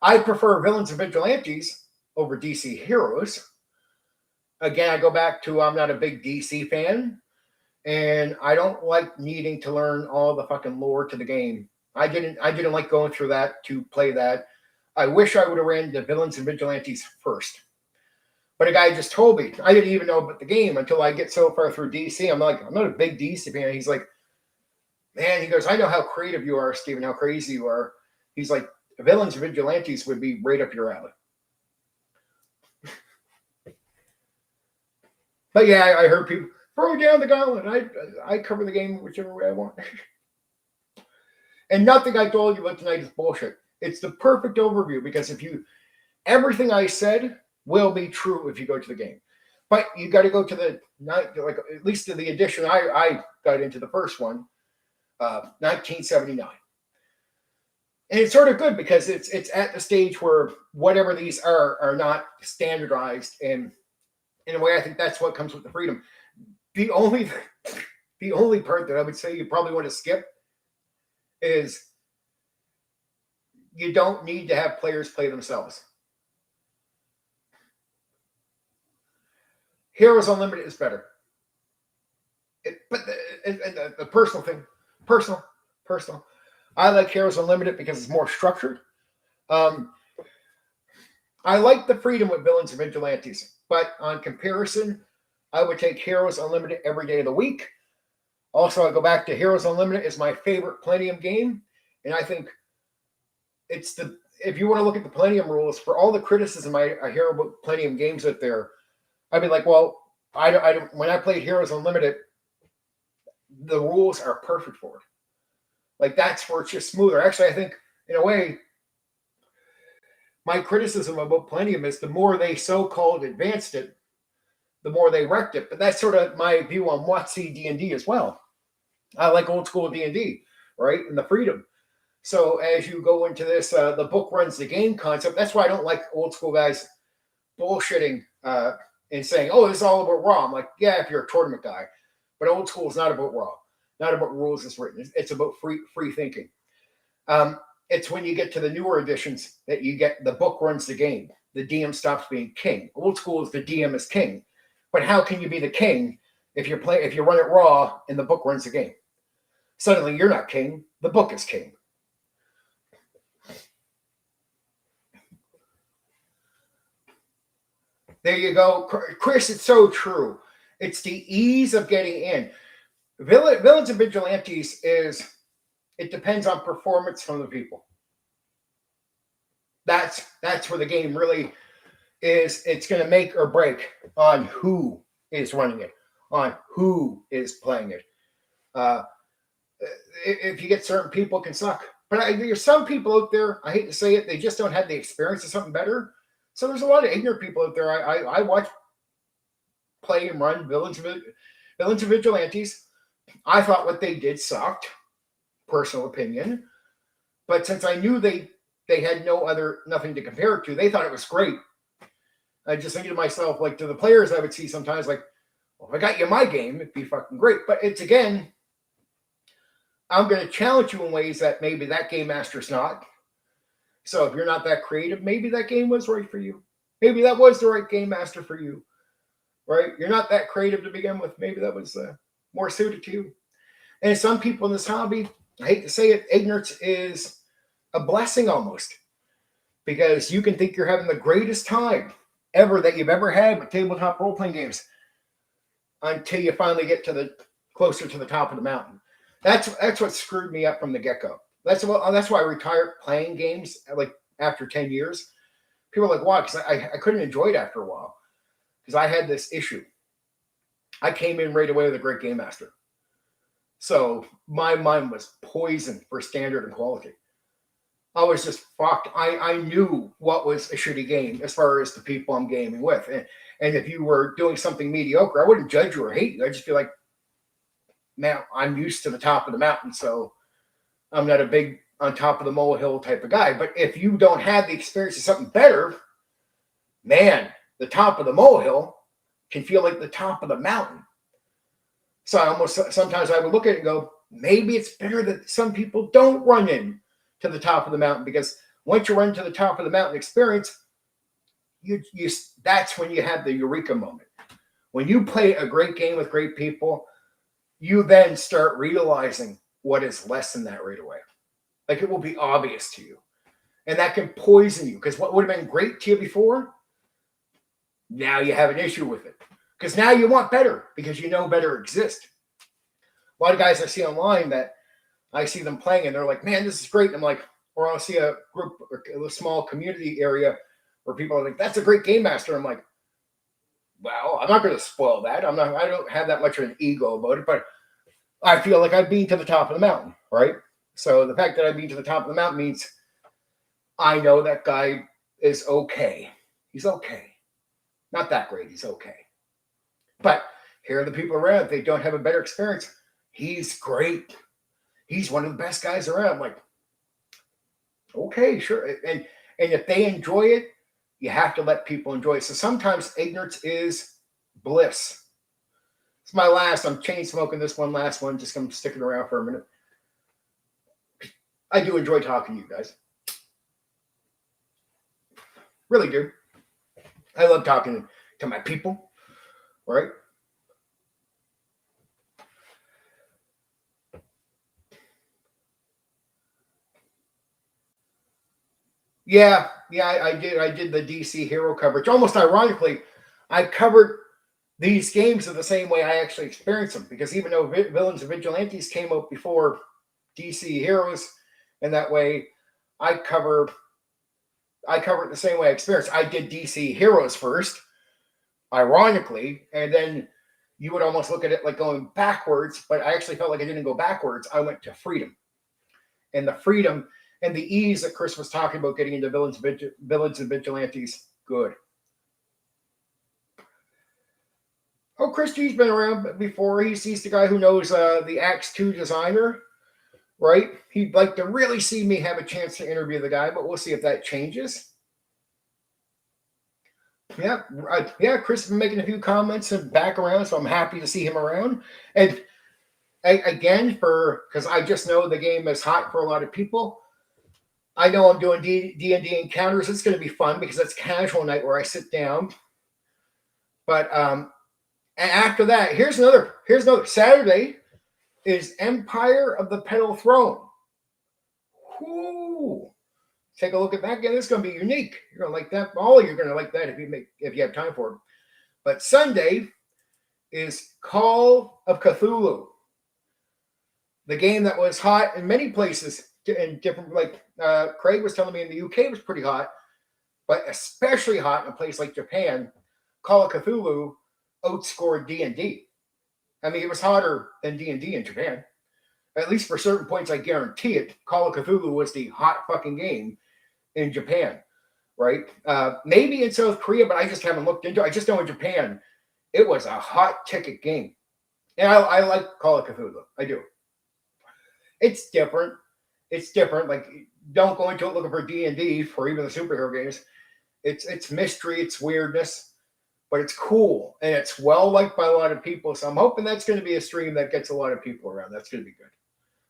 I prefer villains and vigilantes over DC heroes. Again, I go back to I'm not a big DC fan, and I don't like needing to learn all the fucking lore to the game. I didn't like going through that to play that. I wish I would have ran the villains and vigilantes first. But a guy just told me, I didn't even know about the game until I get so far through DC. I'm like, I'm not a big DC fan. He's like, man, he goes, I know how creative you are, Steven, how crazy you are. He's like, villains and vigilantes would be right up your alley. But yeah, I heard people throw down the gauntlet. I cover the game whichever way I want. And nothing I told you about tonight is bullshit. It's the perfect overview because everything I said will be true if you go to the game. But you got to go to at least to the edition I got into, the first one, 1979. And it's sort of good because it's at the stage where whatever these are not standardized, and in a way I think that's what comes with the freedom. The only part that I would say you probably want to skip is you don't need to have players play themselves. Heroes Unlimited is better. But the personal thing, personal. I like Heroes Unlimited because it's more structured. I like the freedom with villains and vigilantes, but on comparison, I would take Heroes Unlimited every day of the week. Also, I go back to Heroes Unlimited is my favorite Palladium game, and I think if you want to look at the Palladium rules, for all the criticism I hear about Palladium games out there, I'd be like, well, I don't. When I played Heroes Unlimited, the rules are perfect for it. Like that's where it's just smoother. Actually, I think in a way, my criticism about Palladium is the more they so-called advanced it, the more they wrecked it. But that's sort of my view on WotC D&D as well. I like old school D&D, right? And the freedom. So as you go into this, the book runs the game concept. That's why I don't like old school guys bullshitting and saying, oh, this is all about raw. I'm like, yeah, if you're a tournament guy. But old school is not about raw. Not about rules as written. It's about free thinking. It's when you get to the newer editions that you get the book runs the game. The DM stops being king. Old school is the DM is king. But how can you be the king if you run it raw and the book runs the game? Suddenly you're not king. The book is king. There you go. Chris, it's so true. It's the ease of getting in. Villains and Vigilantes it depends on performance from the people. That's where the game really is. It's going to make or break on who is running it, on who is playing it. If you get certain people, can suck. But there's some people out there, I hate to say it, they just don't have the experience of something better. So there's a lot of ignorant people out there. I watch play and run Villains and Vigilantes. I thought what they did sucked, personal opinion. But since I knew they had nothing to compare it to, they thought it was great. I just thinking to myself, like to the players I would see sometimes, like, well, if I got you my game, it'd be fucking great. But it's again, I'm going to challenge you in ways that maybe that game master's not. So if you're not that creative, maybe that game was right for you. Maybe that was the right game master for you, right? You're not that creative to begin with. Maybe that was more suited to you. And some people in this hobby, I hate to say it, ignorance is a blessing almost, because you can think you're having the greatest time ever that you've ever had with tabletop role-playing games until you finally get closer to the top of the mountain. That's what screwed me up from the get-go. That's why I retired playing games like after 10 years. People are like, why? Because I couldn't enjoy it after a while because I had this issue. I came in right away with a great game master. So my mind was poisoned for standard and quality. I was just fucked. I knew what was a shitty game as far as the people I'm gaming with. And if you were doing something mediocre, I wouldn't judge you or hate you. I'd just be like, man, I'm used to the top of the mountain, so I'm not a big on top of the molehill type of guy. But if you don't have the experience of something better, man, the top of the molehill can feel like the top of the mountain. So sometimes I would look at it and go, maybe it's better that some people don't run in to the top of the mountain, because once you run to the top of the mountain experience, you that's when you have the eureka moment. When you play a great game with great people, you then start realizing what is less than that right away. Like, it will be obvious to you. And that can poison you, because what would have been great to you before, now you have an issue with it. Because now you want better, because you know better exists. A lot of guys I see online that I see them playing and they're like, man, this is great. And I'm like, or I'll see a group or a small community area where people are like, that's a great game master. I'm like, well, I'm not going to spoil that. I don't have that much of an ego about it, but I feel like I've been to the top of the mountain, right? So the fact that I've been to the top of the mountain means I know that guy is okay. He's okay. Not that great. He's okay. But here are the people around. If they don't have a better experience, he's great. He's one of the best guys around. I'm like, okay, sure. And if they enjoy it, you have to let people enjoy it. So sometimes ignorance is bliss. It's my last. I'm chain smoking this last one. Just I'm sticking around for a minute. I do enjoy talking to you guys. Really do. I love talking to my people, right? Yeah, I did the DC hero coverage. Almost ironically, I covered these games in the same way I actually experienced them, because even though Villains and Vigilantes came out before DC Heroes, and that way I cover it the same way I experienced. I did DC Heroes first, ironically, and then you would almost look at it like going backwards, but I actually felt like I didn't go backwards. I went to freedom. And the freedom and the ease that Chris was talking about getting into Villains and Vigilantes, good. Oh, Chris G's been around before. He's the guy who knows the Axe 2 designer, right? He'd like to really see me have a chance to interview the guy, but we'll see if that changes. Yeah, Chris has been making a few comments and back around, so I'm happy to see him around. And again, because I just know the game is hot for a lot of people. I know I'm doing D&D encounters. It's going to be fun because it's casual night where I sit down. But after that, here's another. Saturday is Empire of the Petal Throne. Ooh. Take a look at that game. It's going to be unique. You're going to like that. All you're going to like that if you have time for it. But Sunday is Call of Cthulhu, the game that was hot in many places in different. Like Craig was telling me, in the UK it was pretty hot, but especially hot in a place like Japan. Call of Cthulhu outscored D&D. I mean, it was hotter than D&D in Japan. At least for certain points, I guarantee it. Call of Cthulhu was the hot fucking game in Japan, right? Maybe in South Korea, but I just haven't looked into it. I just know in Japan, it was a hot ticket game. And I like Call of Cthulhu. I do. It's different. Like, don't go into it looking for D&D for even the superhero games. It's mystery, it's weirdness, but it's cool. And it's well liked by a lot of people. So I'm hoping that's going to be a stream that gets a lot of people around. That's going to be good.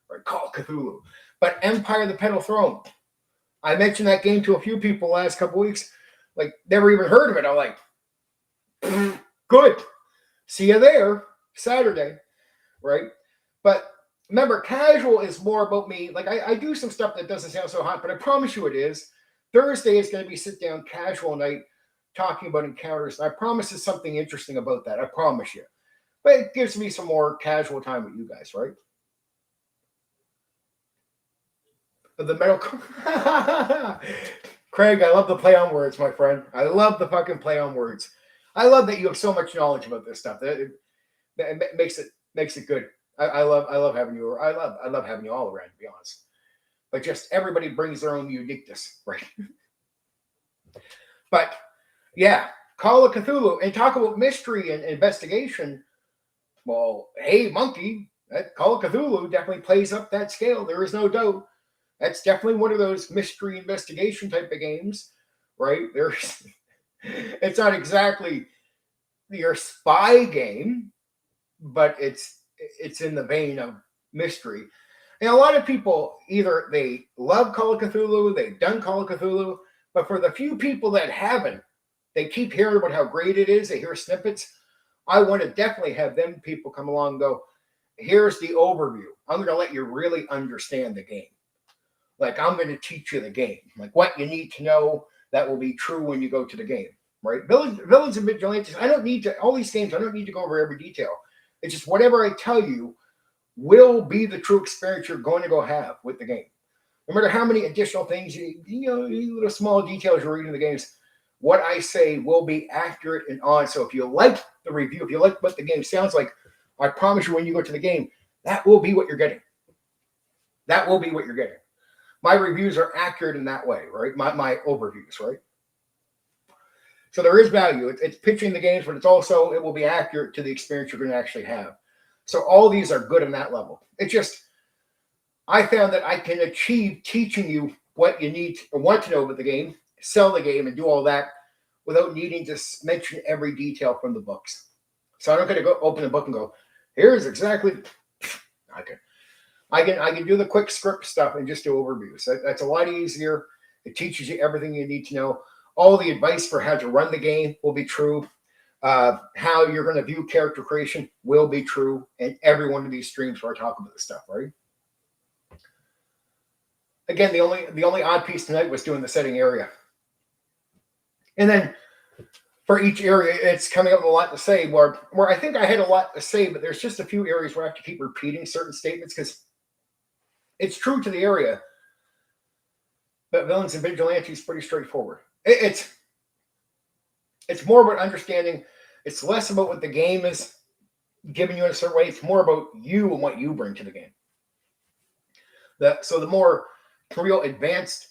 Right, Call of Cthulhu. But Empire of the Petal Throne. I mentioned that game to a few people last couple weeks. Like, never even heard of it. I'm like, good. See you there Saturday, right? But remember, casual is more about me. Like, I do some stuff that doesn't sound so hot, but I promise you it is. Thursday is going to be sit-down casual night talking about encounters. I promise there's something interesting about that. I promise you. But it gives me some more casual time with you guys, right? The metal. Craig, I love the play on words, my friend. I love the fucking play on words. I love that you have so much knowledge about this stuff. It makes it good. I love having you. I love having you all around, to be honest. But just everybody brings their own uniqueness, right? But yeah, Call of Cthulhu and talk about mystery and investigation. Well, hey, monkey, that Call of Cthulhu definitely plays up that scale. There is no doubt. That's definitely one of those mystery investigation type of games, right? There's, it's not exactly your spy game, but it's in the vein of mystery. And a lot of people either they love Call of Cthulhu, they've done Call of Cthulhu, but for the few people that haven't, they keep hearing about how great it is. They hear snippets. I want to definitely have them people come along and go, here's the overview. I'm going to let you really understand the game. Like, I'm going to teach you the game. Like, what you need to know that will be true when you go to the game, right? Villains and Vigilantes, I don't need to, all these games, I don't need to go over every detail. It's just whatever I tell you will be the true experience you're going to go have with the game. No matter how many additional things, little small details you're reading the games, what I say will be accurate and on. So if you like the review, if you like what the game sounds like, I promise you when you go to the game, that will be what you're getting. That will be what you're getting. My reviews are accurate in that way, right? My overviews, right? So there is value. It's pitching the games, but it will be accurate to the experience you're going to actually have. So all these are good on that level. It's just, I found that I can achieve teaching you what you need or want to know about the game, sell the game, and do all that without needing to mention every detail from the books. So I'm not going to go open the book and go, here's exactly. I can do the quick script stuff and just do overviews. That's a lot easier. It teaches you everything you need to know. All the advice for how to run the game will be true. How you're going to view character creation will be true in every one of these streams where I talk about this stuff, right? Again, the only odd piece tonight was doing the setting area. And then for each area, it's coming up with a lot to say, where I think I had a lot to say, but there's just a few areas where I have to keep repeating certain statements because it's true to the area. But Villains and Vigilantes is pretty straightforward. It's more about understanding. It's less about what the game is giving you in a certain way. It's more about you and what you bring to the game. So the more real advanced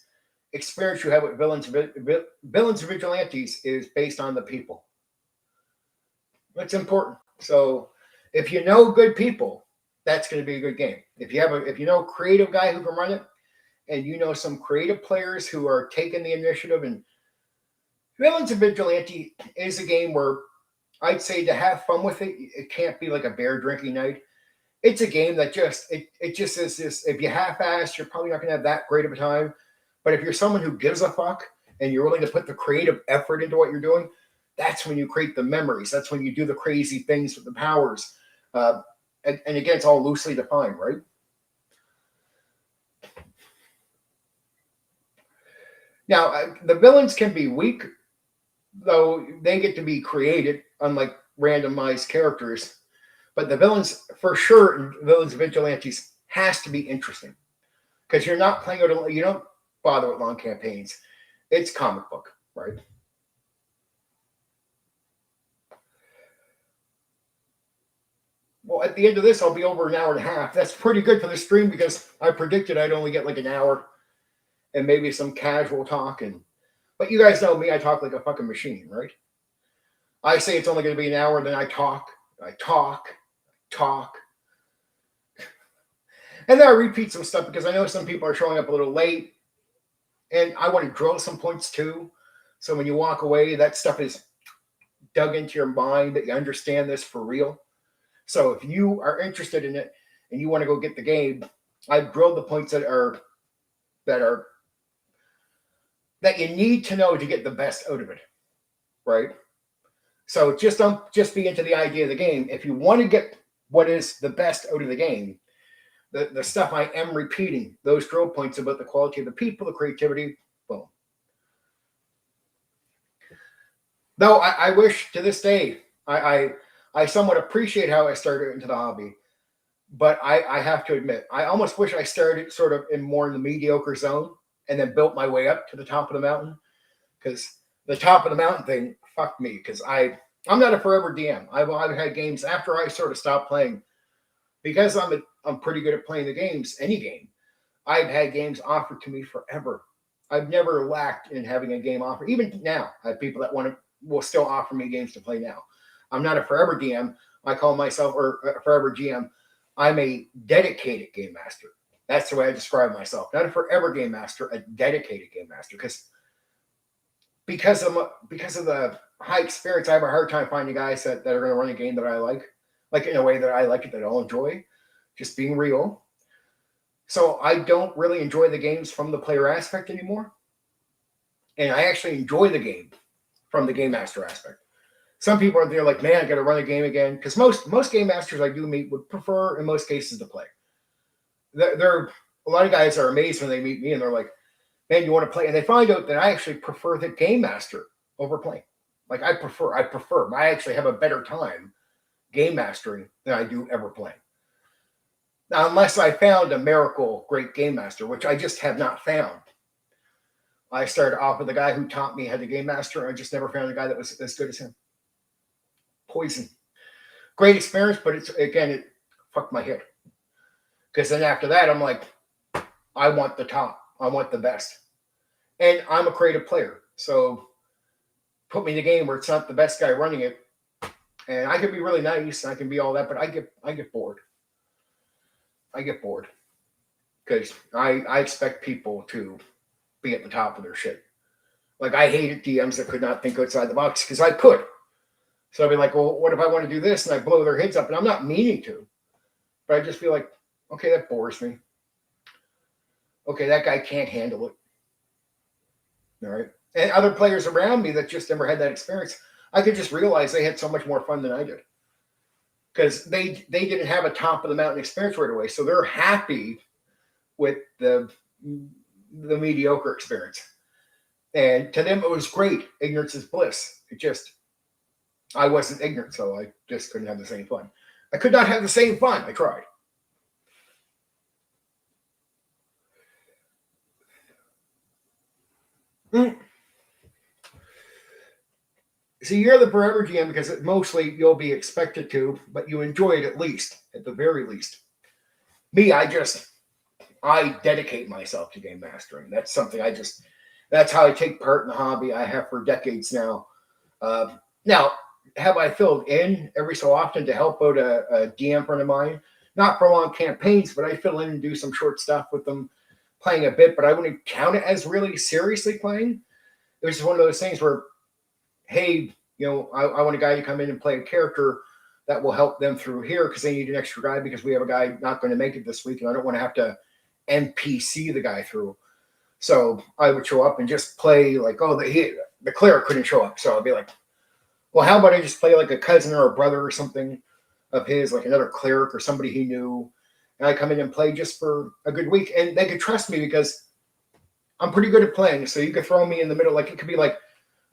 experience you have with Villains and Vigilantes is based on the people. That's important. So if you know good people, that's going to be a good game. If you know a creative guy who can run it, and you know some creative players who are taking the initiative, and Villains and Vigilante is a game where I'd say to have fun with it, it can't be like a beer drinking night. It's a game that it just is this. If you half-ass, you're probably not going to have that great of a time. But if you're someone who gives a fuck and you're willing to put the creative effort into what you're doing, that's when you create the memories. That's when you do the crazy things with the powers. And again, it's all loosely defined, right? Now, the villains can be weak, though they get to be created, unlike randomized characters. But the villains, for sure, in Villains and Vigilantes, has to be interesting. Because you're not playing it, you don't bother with long campaigns. It's comic book, right? Well, at the end of this, I'll be over an hour and a half. That's pretty good for the stream because I predicted I'd only get like an hour and maybe some casual talking. But you guys know me, I talk like a fucking machine, right? I say it's only going to be an hour, and then I talk. And then I repeat some stuff because I know some people are showing up a little late. And I want to drill some points too. So when you walk away, that stuff is dug into your mind, that you understand this for real. So if you are interested in it and you want to go get the game, I've drilled the points that you need to know to get the best out of it, right? So don't be into the idea of the game. If you want to get what is the best out of the game, the stuff I am repeating, those drill points about the quality of the people, the creativity, boom. Though I wish to this day, I somewhat appreciate how I started into the hobby, but I have to admit, I almost wish I started sort of more in the mediocre zone and then built my way up to the top of the mountain, because the top of the mountain thing fucked me, because I I'm not a forever DM. I've had games after I sort of stopped playing because I'm pretty good at playing the games, any game. I've had games offered to me forever. I've never lacked in having a game offer. Even now, I have people that will still offer me games to play now. I'm not a forever DM. I call myself or a forever GM. I'm a dedicated game master. That's the way I describe myself. Not a forever game master, a dedicated game master. Because of the high experience, I have a hard time finding guys that are going to run a game that I like in a way that I like it, that I'll enjoy. Just being real. So I don't really enjoy the games from the player aspect anymore. And I actually enjoy the game from the game master aspect. Some people are there like, man, I got to run a game again. Because most game masters I do meet would prefer, in most cases, to play. There a lot of guys are amazed when they meet me and they're like, man, you want to play? And they find out that I actually prefer the game master over playing. Like I prefer. I actually have a better time game mastering than I do ever playing. Now, unless I found a miracle great game master, which I just have not found. I started off with a guy who taught me how to game master. I just never found a guy that was as good as him. Poison. Great experience, but it fucked my head. Because then after that, I'm like, I want the top. I want the best. And I'm a creative player. So put me in a game where it's not the best guy running it. And I can be really nice and I can be all that, but I get bored. I get bored because I expect people to be at the top of their shit. Like I hated DMs that could not think outside the box because I could. So I'd be like, well, what if I want to do this? And I blow their heads up and I'm not meaning to, but I just feel like, okay, that bores me. Okay, that guy can't handle it. All right. And other players around me that just never had that experience, I could just realize they had so much more fun than I did. Because they didn't have a top of the mountain experience right away. So they're happy with the mediocre experience. And to them, it was great. Ignorance is bliss. I wasn't ignorant, so I just couldn't have the same fun. I could not have the same fun. I tried. See, you're the forever GM because mostly you'll be expected to, but you enjoy it at the very least. Me, I dedicate myself to game mastering. That's something that's how I take part in the hobby. I have for decades now. Now, have I filled in every so often to help out a DM friend of mine? Not for long campaigns, but I fill in and do some short stuff with them, playing a bit, but I wouldn't count it as really seriously playing. It was just one of those things where, hey, I want a guy to come in and play a character that will help them through here because they need an extra guy because we have a guy not going to make it this week and I don't want to have to NPC the guy through. So I would show up and just play like, the cleric couldn't show up. So I'd be like, well, how about I just play like a cousin or a brother or something of his, like another cleric or somebody he knew. And I come in and play just for a good week. And they could trust me because I'm pretty good at playing. So you could throw me in the middle. Like it could be like,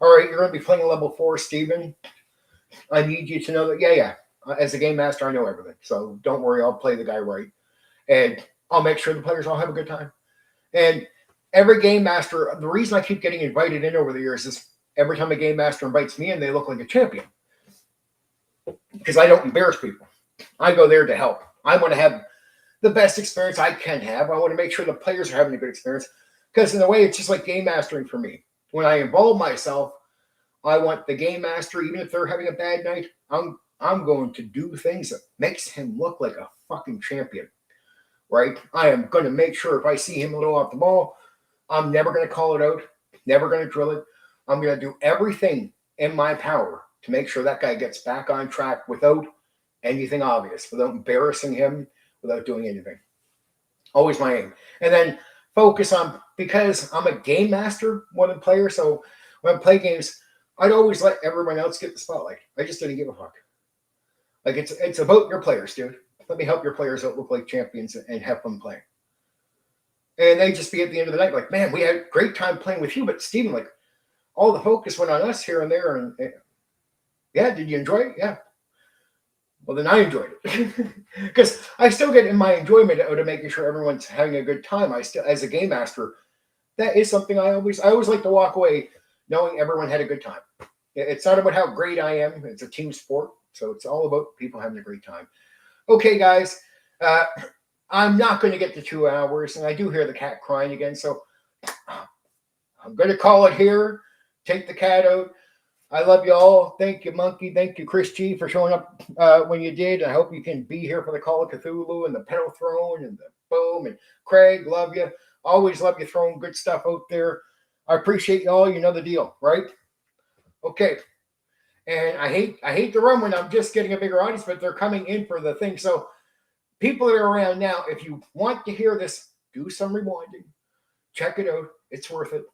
all right, you're going to be playing a level 4, Steven. I need you to know that, yeah. As a game master, I know everything. So don't worry, I'll play the guy right. And I'll make sure the players all have a good time. And every game master, the reason I keep getting invited in over the years is every time a game master invites me in, they look like a champion. Because I don't embarrass people. I go there to help. I want to have the best experience I can have. I want to make sure the players are having a good experience. Because in a way, it's just like game mastering for me. When I involve myself, I want the game master, even if they're having a bad night, I'm going to do things that makes him look like a fucking champion, right? I am going to make sure if I see him a little off the ball, I'm never going to call it out, never going to drill it. I'm going to do everything in my power to make sure that guy gets back on track without anything obvious, without embarrassing him, without doing anything. Always my aim. And then focus on, because I'm a game master more than player, so when I play games, I'd always let everyone else get the spotlight. I just didn't give a fuck. Like it's about your players, dude. Let me help your players out look like champions and have them play. And they just be at the end of the night like, man, we had a great time playing with you, but Steven, like all the focus went on us here and there. And yeah, did you enjoy it? Yeah. Well, then I enjoyed it because I still get in my enjoyment out of making sure everyone's having a good time. I still, as a game master, that is something I always like to walk away knowing everyone had a good time. It's not about how great I am. It's a team sport. So it's all about people having a great time. Okay, guys. I'm not going to get to 2 hours, and I do hear the cat crying again. So I'm going to call it here. Take the cat out. I love you all. Thank you, Monkey. Thank you, Chris G, for showing up when you did. I hope you can be here for the Call of Cthulhu and the Pedal Throne and the Boom. And Craig, love you. Always love you throwing good stuff out there. I appreciate you all. You know the deal, right? Okay. And I hate to run when I'm just getting a bigger audience, but they're coming in for the thing. So people that are around now, if you want to hear this, do some rewinding. Check it out. It's worth it.